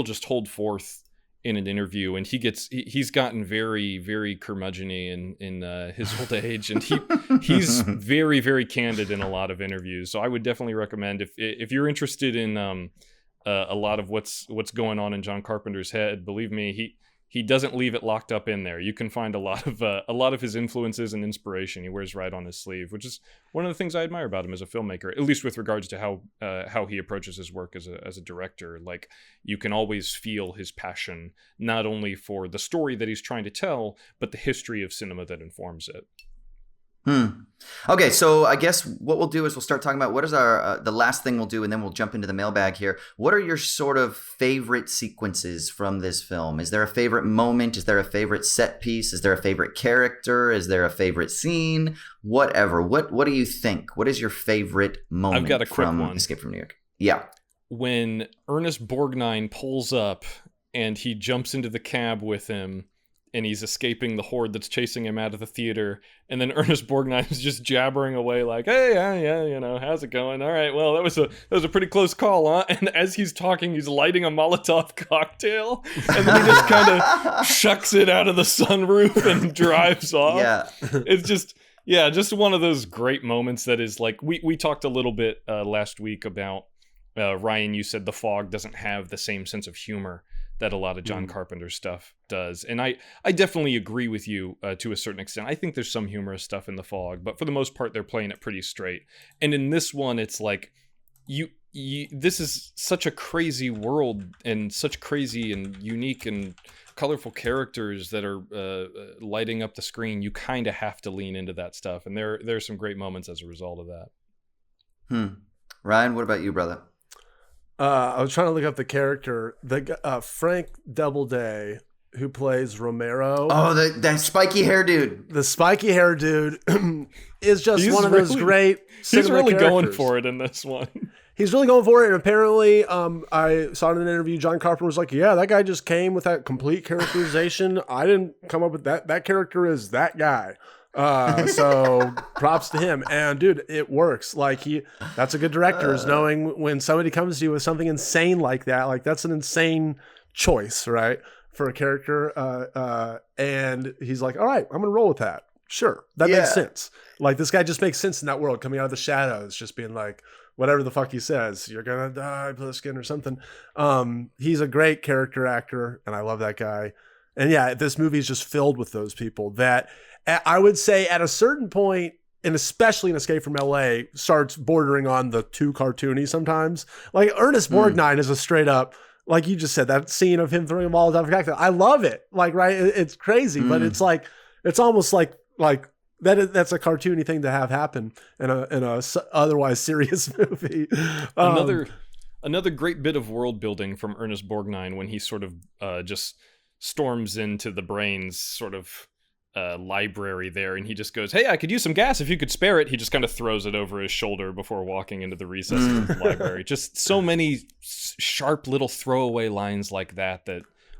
just hold forth in an interview, and he's gotten very, very curmudgeon-y in his old age, and he's very, very candid in a lot of interviews. So I would definitely recommend if you're interested in a lot of what's going on in John Carpenter's head, believe me, he doesn't leave it locked up in there. You can find a lot of his influences and inspiration he wears right on his sleeve, which is one of the things I admire about him as a filmmaker, at least with regards to how he approaches his work as a director. Like, you can always feel his passion, not only for the story that he's trying to tell, but the history of cinema that informs it. Okay, so I guess what we'll do is we'll start talking about what is our the last thing we'll do, and then we'll jump into the mailbag here. What are your sort of favorite sequences from this film? Is there a favorite moment? Is there a favorite set piece? Is there a favorite character? Is there a favorite scene? Whatever. What do you think? What is your favorite moment? I've got a quick from one. Escape from New York? Yeah. When Ernest Borgnine pulls up and he jumps into the cab with him, and he's escaping the horde that's chasing him out of the theater. And then Ernest Borgnine is just jabbering away like, hey, yeah, how's it going? All right, well, that was a pretty close call, huh? And as he's talking, he's lighting a Molotov cocktail. And then he just kind of shucks it out of the sunroof and drives off. Yeah. It's just one of those great moments that is like, we talked a little bit last week about, Ryan, you said The Fog doesn't have the same sense of humor that a lot of John Carpenter stuff does. And I definitely agree with you to a certain extent. I think there's some humorous stuff in The Fog, but for the most part, they're playing it pretty straight. And in this one, it's like, this is such a crazy world and such crazy and unique and colorful characters that are lighting up the screen. You kind of have to lean into that stuff. And there are some great moments as a result of that. Ryan, what about you, brother? I was trying to look up the character, Frank Doubleday, who plays Romero. Oh, that spiky hair dude. The spiky hair dude is just one of those great. He's really characters. going for it in this one. he's really going for it. And apparently, I saw in an interview, John Carpenter was like, yeah, that guy just came with that complete characterization. I didn't come up with that. That character is that guy. So props to him. And dude, it works. Like that's a good director, is knowing when somebody comes to you with something insane like that. Like that's an insane choice, right? For a character. And he's like, all right, I'm going to roll with that. Sure. That makes sense. Like this guy just makes sense in that world, coming out of the shadows, just being like, whatever the fuck he says, you're going to die, Pliskin, or something. He's a great character actor, and I love that guy. And yeah, this movie is just filled with those people that I would say at a certain point, and especially in Escape from LA, starts bordering on the too cartoony sometimes. Like Ernest Borgnine is a straight up, like you just said, that scene of him throwing a Molotov cocktail. I love it. Like, right? It's crazy, but it's like, it's almost like that's a cartoony thing to have happen in a otherwise serious movie. Another great bit of world building from Ernest Borgnine when he sort of just storms into the brain's sort of library there, and he just goes, hey, I could use some gas if you could spare it. He just kind of throws it over his shoulder before walking into the recesses of the library. Just so many sharp little throwaway lines like that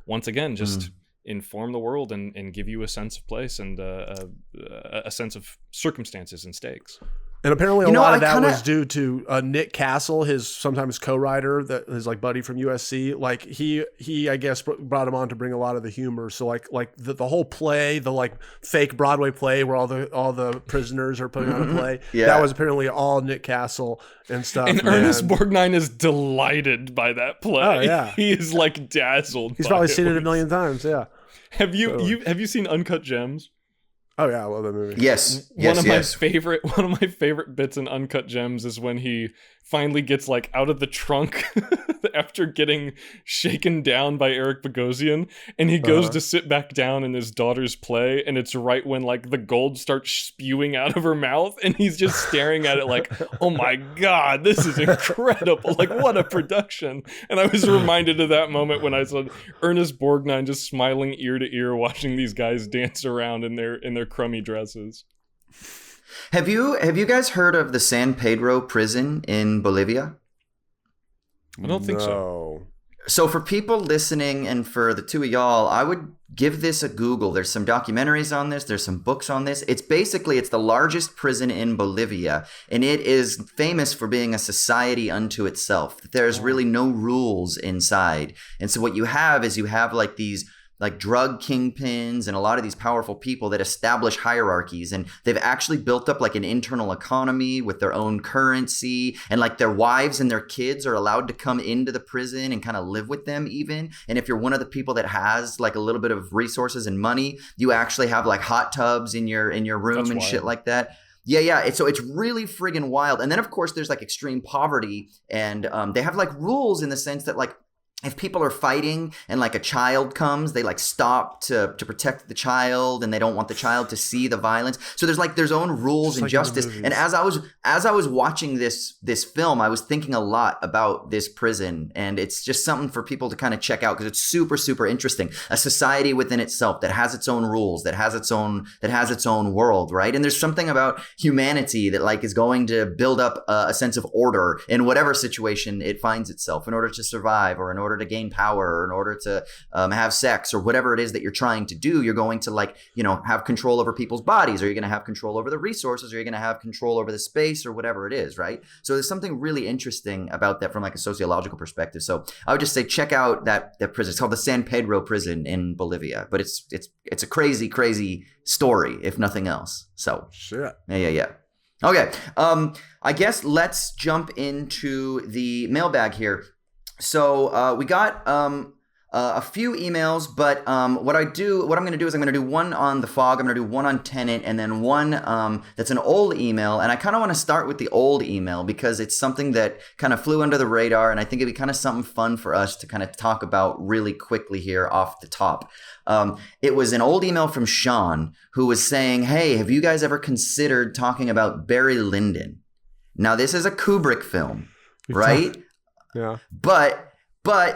once again just inform the world and give you a sense of place and a sense of circumstances and stakes. And apparently a lot of that was due to Nick Castle, his sometimes co-writer, that his like buddy from USC. Like he I guess brought him on to bring a lot of the humor. So like the whole play, the like fake Broadway play where all the prisoners are putting on a play. Yeah. That was apparently all Nick Castle and stuff. And Ernest Borgnine is delighted by that play. Oh yeah, he is like dazzled. He's probably seen it a million times. Yeah. Have you seen Uncut Gems? Oh yeah, I love that movie. Yes. One of my favorite bits in Uncut Gems is when he finally gets like out of the trunk after getting shaken down by Eric Bogosian, and he goes to sit back down in his daughter's play, and it's right when like the gold starts spewing out of her mouth, and he's just staring at it like, oh my god, this is incredible, like what a production. And I was reminded of that moment when I saw Ernest Borgnine just smiling ear to ear watching these guys dance around in their crummy dresses. Have you guys heard of the San Pedro prison in Bolivia? I don't think so. So for people listening and for the two of y'all, I would give this a Google. There's some documentaries on this. There's some books on this. It's the largest prison in Bolivia, and it is famous for being a society unto itself. There's really no rules inside. And so what you have is like these like drug kingpins and a lot of these powerful people that establish hierarchies, and they've actually built up like an internal economy with their own currency, and like their wives and their kids are allowed to come into the prison and kind of live with them even. And if you're one of the people that has like a little bit of resources and money, you actually have like hot tubs in your room. That's and wild. Shit like that. Yeah. So it's really friggin' wild. And then of course there's like extreme poverty, and they have like rules in the sense that like if people are fighting and like a child comes, they like stop to protect the child, and they don't want the child to see the violence. So there's like their own rules and justice. And as I was watching this film, I was thinking a lot about this prison, and it's just something for people to kind of check out because it's super, super interesting. A society within itself that has its own rules, that has its own world, right? And there's something about humanity that like is going to build up a sense of order in whatever situation it finds itself in order to survive, or in order to gain power, or in order to have sex, or whatever it is that you're trying to do. You're going to like, have control over people's bodies, or you're going to have control over the resources, or you're going to have control over the space, or whatever it is, right? So there's something really interesting about that from like a sociological perspective. So I would just say check out that prison. It's called the San Pedro prison in Bolivia, but it's a crazy, crazy story, if nothing else. So shit. Yeah. Okay. I guess let's jump into the mailbag here. So we got a few emails, but what I'm going to do is I'm going to do one on the fog, I'm going to do one on Tenet, and then one that's an old email. And I kind of want to start with the old email because it's something that kind of flew under the radar, and I think it'd be kind of something fun for us to kind of talk about really quickly here off the top. It was an old email from Sean, who was saying, hey, have you guys ever considered talking about Barry Lyndon? Now, this is a Kubrick film, right? Yeah. But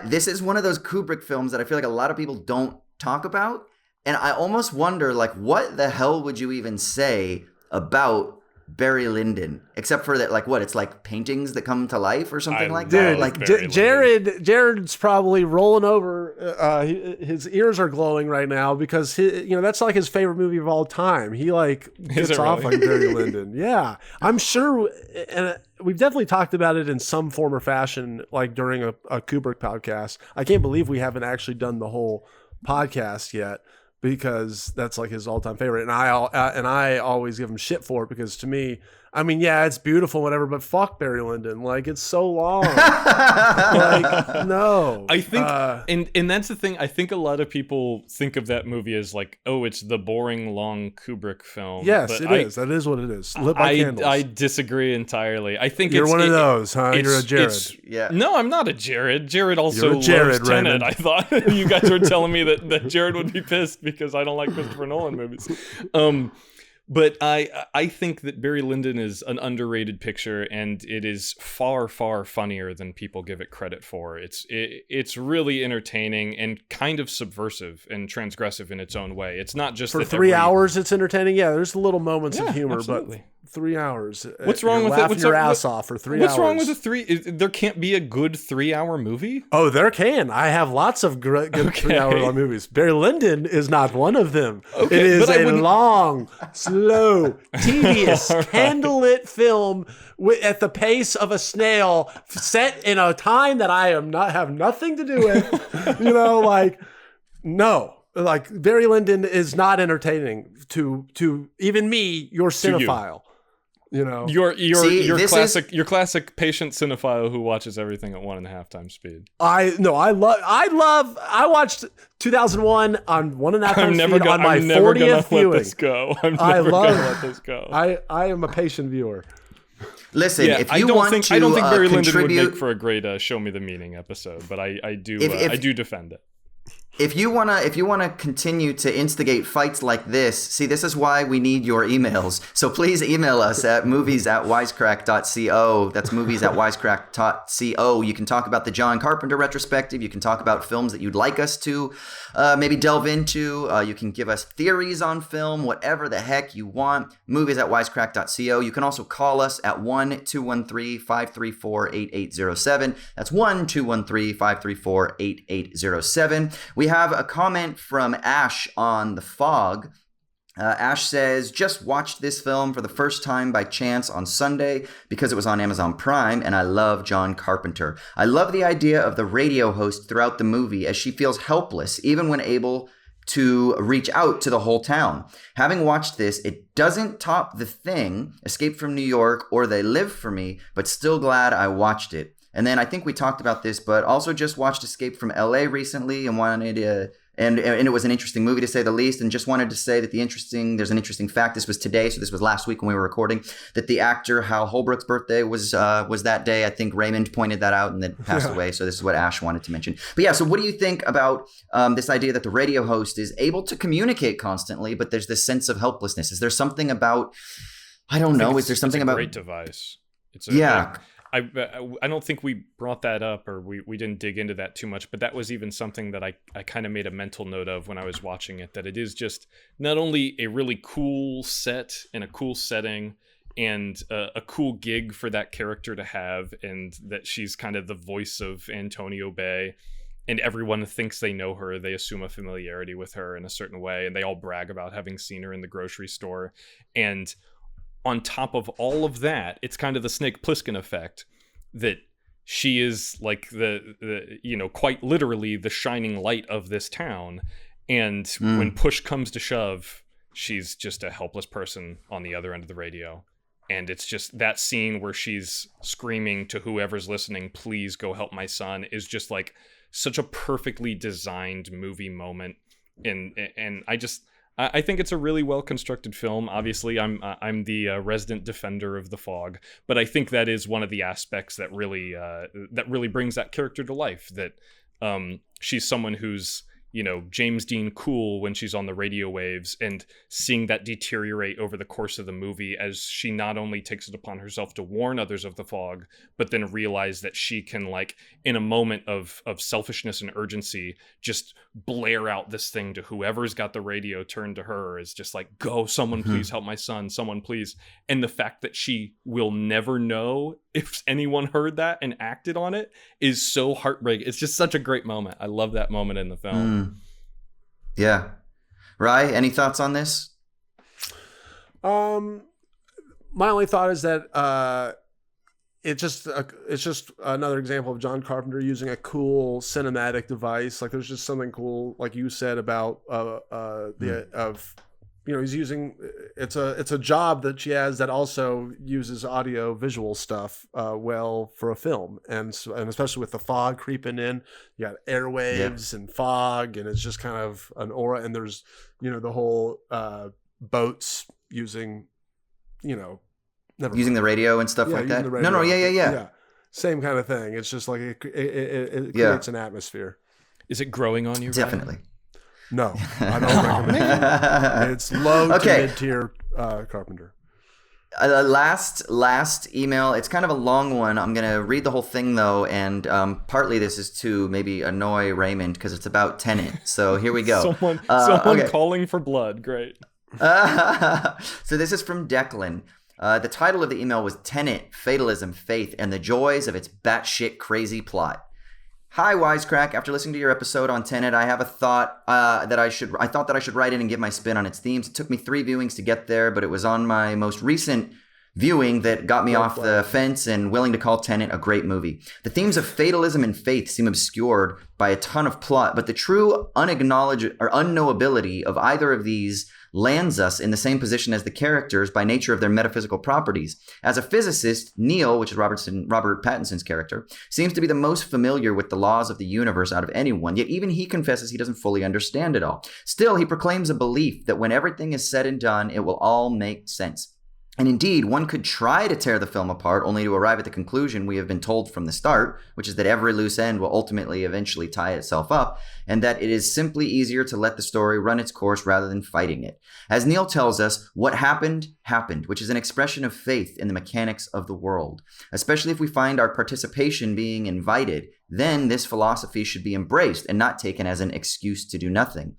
this is one of those Kubrick films that I feel like a lot of people don't talk about. And I almost wonder, like, what the hell would you even say about Barry Lyndon, except for that, like what? It's like paintings that come to life or something like Dude, that. Like Jared's probably rolling over. His ears are glowing right now because that's like his favorite movie of all time. He like gets off on Barry Lyndon. Yeah, I'm sure, and we've definitely talked about it in some form or fashion, like during a Kubrick podcast. I can't believe we haven't actually done the whole podcast yet, because that's like his all-time favorite, and I always give him shit for it, because to me, I mean, yeah, it's beautiful, whatever, but fuck Barry Lyndon, like it's so long. Like, no, I think, and that's the thing. I think a lot of people think of that movie as like, oh, it's the boring, long Kubrick film. Yes, it is. That is what it is. Lit by candles. I disagree entirely. I think you're one of those, huh? You're a Jared. Yeah. No, I'm not a Jared. Jared also loves Tenet. Raymond. I thought you guys were telling me that Jared would be pissed because I don't like Christopher Nolan movies. But I think that Barry Lyndon is an underrated picture, and it is far, far funnier than people give it credit for. It's really entertaining and kind of subversive and transgressive in its own way. It's not just for 3 hours. It's entertaining. Yeah, there's little moments of humor, absolutely. But 3 hours. What's wrong with it? Laughing your ass off for 3 hours. What's wrong with there can't be a good 3-hour movie? Oh, there can. I have lots of good 3-hour long movies. Barry Lyndon is not one of them. Okay, it is a long, slow, tedious, candlelit film at the pace of a snail, set in a time that I have nothing to do with. No. Like, Barry Lyndon is not entertaining to even me, your cinephile. Your classic patient cinephile who watches everything at 1.5 times speed. I watched 2001 on 1.5 times speed on my 40th viewing. Let this go. I'm never gonna let this go. I am a patient viewer. Listen, if you I don't think Barry Lyndon would make for a great "Show Me the Meaning" episode, but I do defend it. If you wanna continue to instigate fights like this, see, this is why we need your emails. So please email us at movies@wisecrack.co. That's movies@wisecrack.co. You can talk about the John Carpenter retrospective. You can talk about films that you'd like us to maybe delve into. You can give us theories on film, whatever the heck you want. Movies@wisecrack.co. You can also call us at 1-213-534-8807. That's 1-213-534-8807. We have a comment from Ash on The Fog. Ash says, just watched this film for the first time by chance on Sunday because it was on Amazon Prime, and I love John Carpenter. I love the idea of the radio host throughout the movie, as she feels helpless even when able to reach out to the whole town. Having watched this, it doesn't top The Thing, Escape from New York, or They Live for me, but still glad I watched it. And then I think we talked about this, but also just watched Escape from LA recently and wanted to, and it was an interesting movie to say the least, and just wanted to say that there's an interesting fact. This was today, so this was last week when we were recording, that the actor Hal Holbrook's birthday was that day. I think Raymond pointed that out and then passed away, so this is what Ash wanted to mention. But yeah, so what do you think about this idea that the radio host is able to communicate constantly, but there's this sense of helplessness? Is there something about, I don't know, is there something about... It's a great device. I don't think we brought that up, or we didn't dig into that too much, but that was even something that I kind of made a mental note of when I was watching it, that it is just not only a really cool set and a cool setting and a cool gig for that character to have, and that she's kind of the voice of Antonio Bay, and everyone thinks they know her. They assume a familiarity with her in a certain way, and they all brag about having seen her in the grocery store. And on top of all of that, it's kind of the Snake Plissken effect, that she is like the quite literally the shining light of this town. And when push comes to shove, she's just a helpless person on the other end of the radio. And it's just that scene where she's screaming to whoever's listening, please go help my son, is just like such a perfectly designed movie moment. And I think it's a really well-constructed film. Obviously, I'm the resident defender of The Fog, but I think that is one of the aspects that really brings that character to life. That she's someone who's James Dean cool when she's on the radio waves, and seeing that deteriorate over the course of the movie as she not only takes it upon herself to warn others of the fog, but then realize that she can, like, in a moment of selfishness and urgency, just blare out this thing to whoever's got the radio turned to her, is just like, go, someone please help my son, someone please. And the fact that she will never know if anyone heard that and acted on it is so heartbreaking. It's just such a great moment. I love that moment in the film. Yeah. Rye, any thoughts on this? My only thought is that it's just another example of John Carpenter using a cool cinematic device. Like, there's just something cool, like you said, about he's using, it's a job that she has that also uses audio visual stuff well for a film, and especially with the fog creeping in, you got airwaves and fog, and it's just kind of an aura, and there's the whole boats using using the radio and stuff like that. Yeah. Same kind of thing. It's just like it creates an atmosphere. Is it growing on you? Definitely. Ryan? No, I don't recommend it. It's low to mid-tier Carpenter. Last email. It's kind of a long one. I'm going to read the whole thing, though, and partly this is to maybe annoy Raymond because it's about Tenet. So here we go. Someone calling for blood. Great. So this is from Declan. The title of the email was Tenet, Fatalism, Faith, and the Joys of Its Batshit Crazy Plot. Hi, Wisecrack. After listening to your episode on Tenet, I have a thought I thought that I should write in and give my spin on its themes. It took me 3 viewings to get there, but it was on my most recent viewing that got me off the fence and willing to call Tenet a great movie. The themes of fatalism and faith seem obscured by a ton of plot, but the true unacknowledged or unknowability of either of these lands us in the same position as the characters by nature of their metaphysical properties. As a physicist, Neil, which is Robert Pattinson's character, seems to be the most familiar with the laws of the universe out of anyone, yet even he confesses he doesn't fully understand it all. Still, he proclaims a belief that when everything is said and done, it will all make sense. And indeed, one could try to tear the film apart only to arrive at the conclusion we have been told from the start, which is that every loose end will ultimately eventually tie itself up, and that it is simply easier to let the story run its course rather than fighting it. As Neil tells us, what happened, happened, which is an expression of faith in the mechanics of the world. Especially if we find our participation being invited, then this philosophy should be embraced and not taken as an excuse to do nothing.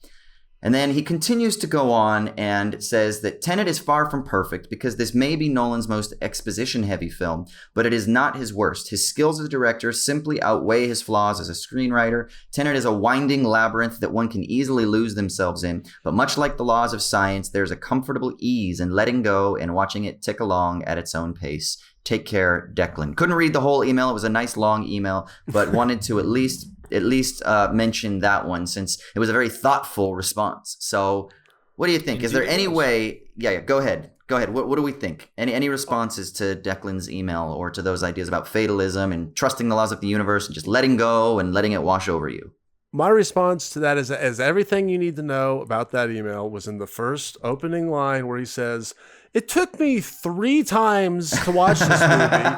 And then he continues to go on and says that Tenet is far from perfect because this may be Nolan's most exposition-heavy film, but it is not his worst. His skills as a director simply outweigh his flaws as a screenwriter. Tenet is a winding labyrinth that one can easily lose themselves in, but much like the laws of science, there's a comfortable ease in letting go and watching it tick along at its own pace. Take care, Declan. Couldn't read the whole email. It was a nice long email, but wanted to at least mention that one since it was a very thoughtful response. So what do you think? Is there any way? Yeah, go ahead. What do we think? Any responses to Declan's email or to those ideas about fatalism and trusting the laws of the universe and just letting go and letting it wash over you? My response to that is everything you need to know about that email was in the first opening line where he says, "It took me 3 times to watch this movie,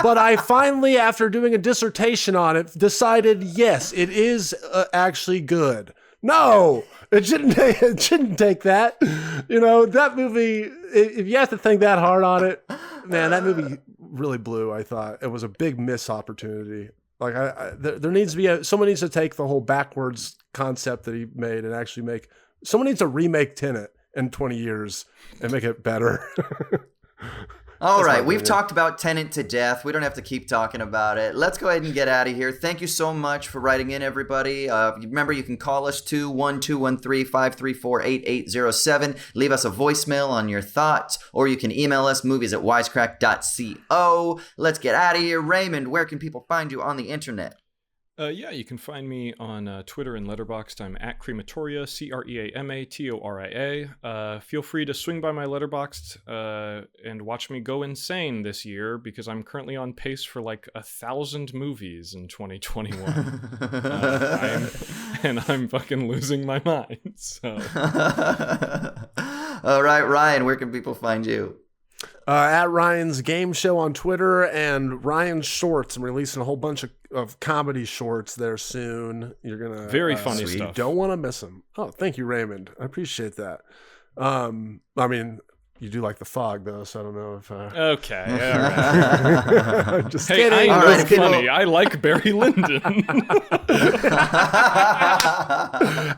but I finally, after doing a dissertation on it, decided, yes, it is actually good." No, it shouldn't take that. That movie, if you have to think that hard on it, man, that movie really blew, I thought. It was a big missed opportunity. Like, there needs to be someone needs to take the whole backwards concept that he made and actually someone needs to remake Tenet in 20 years and make it better. All right, we've talked about Tenet to death. We don't have to keep talking about it. Let's go ahead and get out of here. Thank you so much for writing in, everybody. Remember, you can call us 21213-534-8807. Leave us a voicemail on your thoughts, or you can email us movies@wisecrack.co. Let's get out of here. Raymond, where can people find you on the internet? Yeah, you can find me on Twitter and Letterboxd. I'm at Crematoria, CREAMATORIA. Feel free to swing by my Letterboxd and watch me go insane this year because I'm currently on pace for like 1,000 movies in 2021. I'm fucking losing my mind. So. All right, Ryan, where can people find you? At Ryan's Game Show on Twitter and Ryan's Shorts. I'm releasing a whole bunch of of comedy shorts there soon. You're gonna very funny so stuff. You don't want to miss them. Oh, thank you, Raymond. I appreciate that. I mean, you do like The Fog, though, so I don't know if. Okay, all right. Just hey, kidding. I know right, funny. I like Barry Lyndon.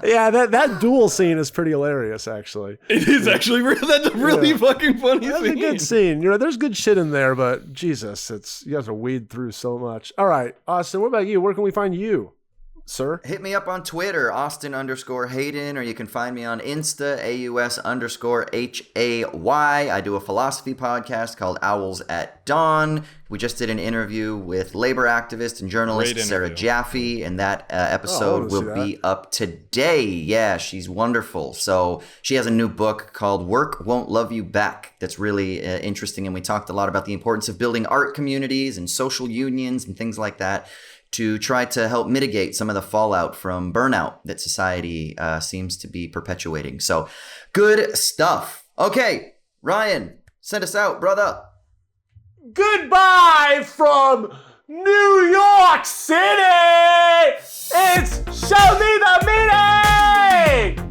Yeah, that duel scene is pretty hilarious, actually. It is actually that's a really fucking funny That's scene. a good scene. There's good shit in there, but Jesus, you have to wade through so much. All right, Austin, what about you? Where can we find you, sir? Hit me up on Twitter, Austin_Hayden, or you can find me on Insta, AUS_HAY. I do a philosophy podcast called Owls at Dawn. We just did an interview with labor activist and journalist Sarah Jaffe, and that episode will be up today. Yeah, she's wonderful. So she has a new book called Work Won't Love You Back that's really interesting, and we talked a lot about the importance of building art communities and social unions and things like that, to try to help mitigate some of the fallout from burnout that society seems to be perpetuating. So, good stuff. Okay, Ryan, send us out, brother. Goodbye from New York City! It's Show Me the Meaning!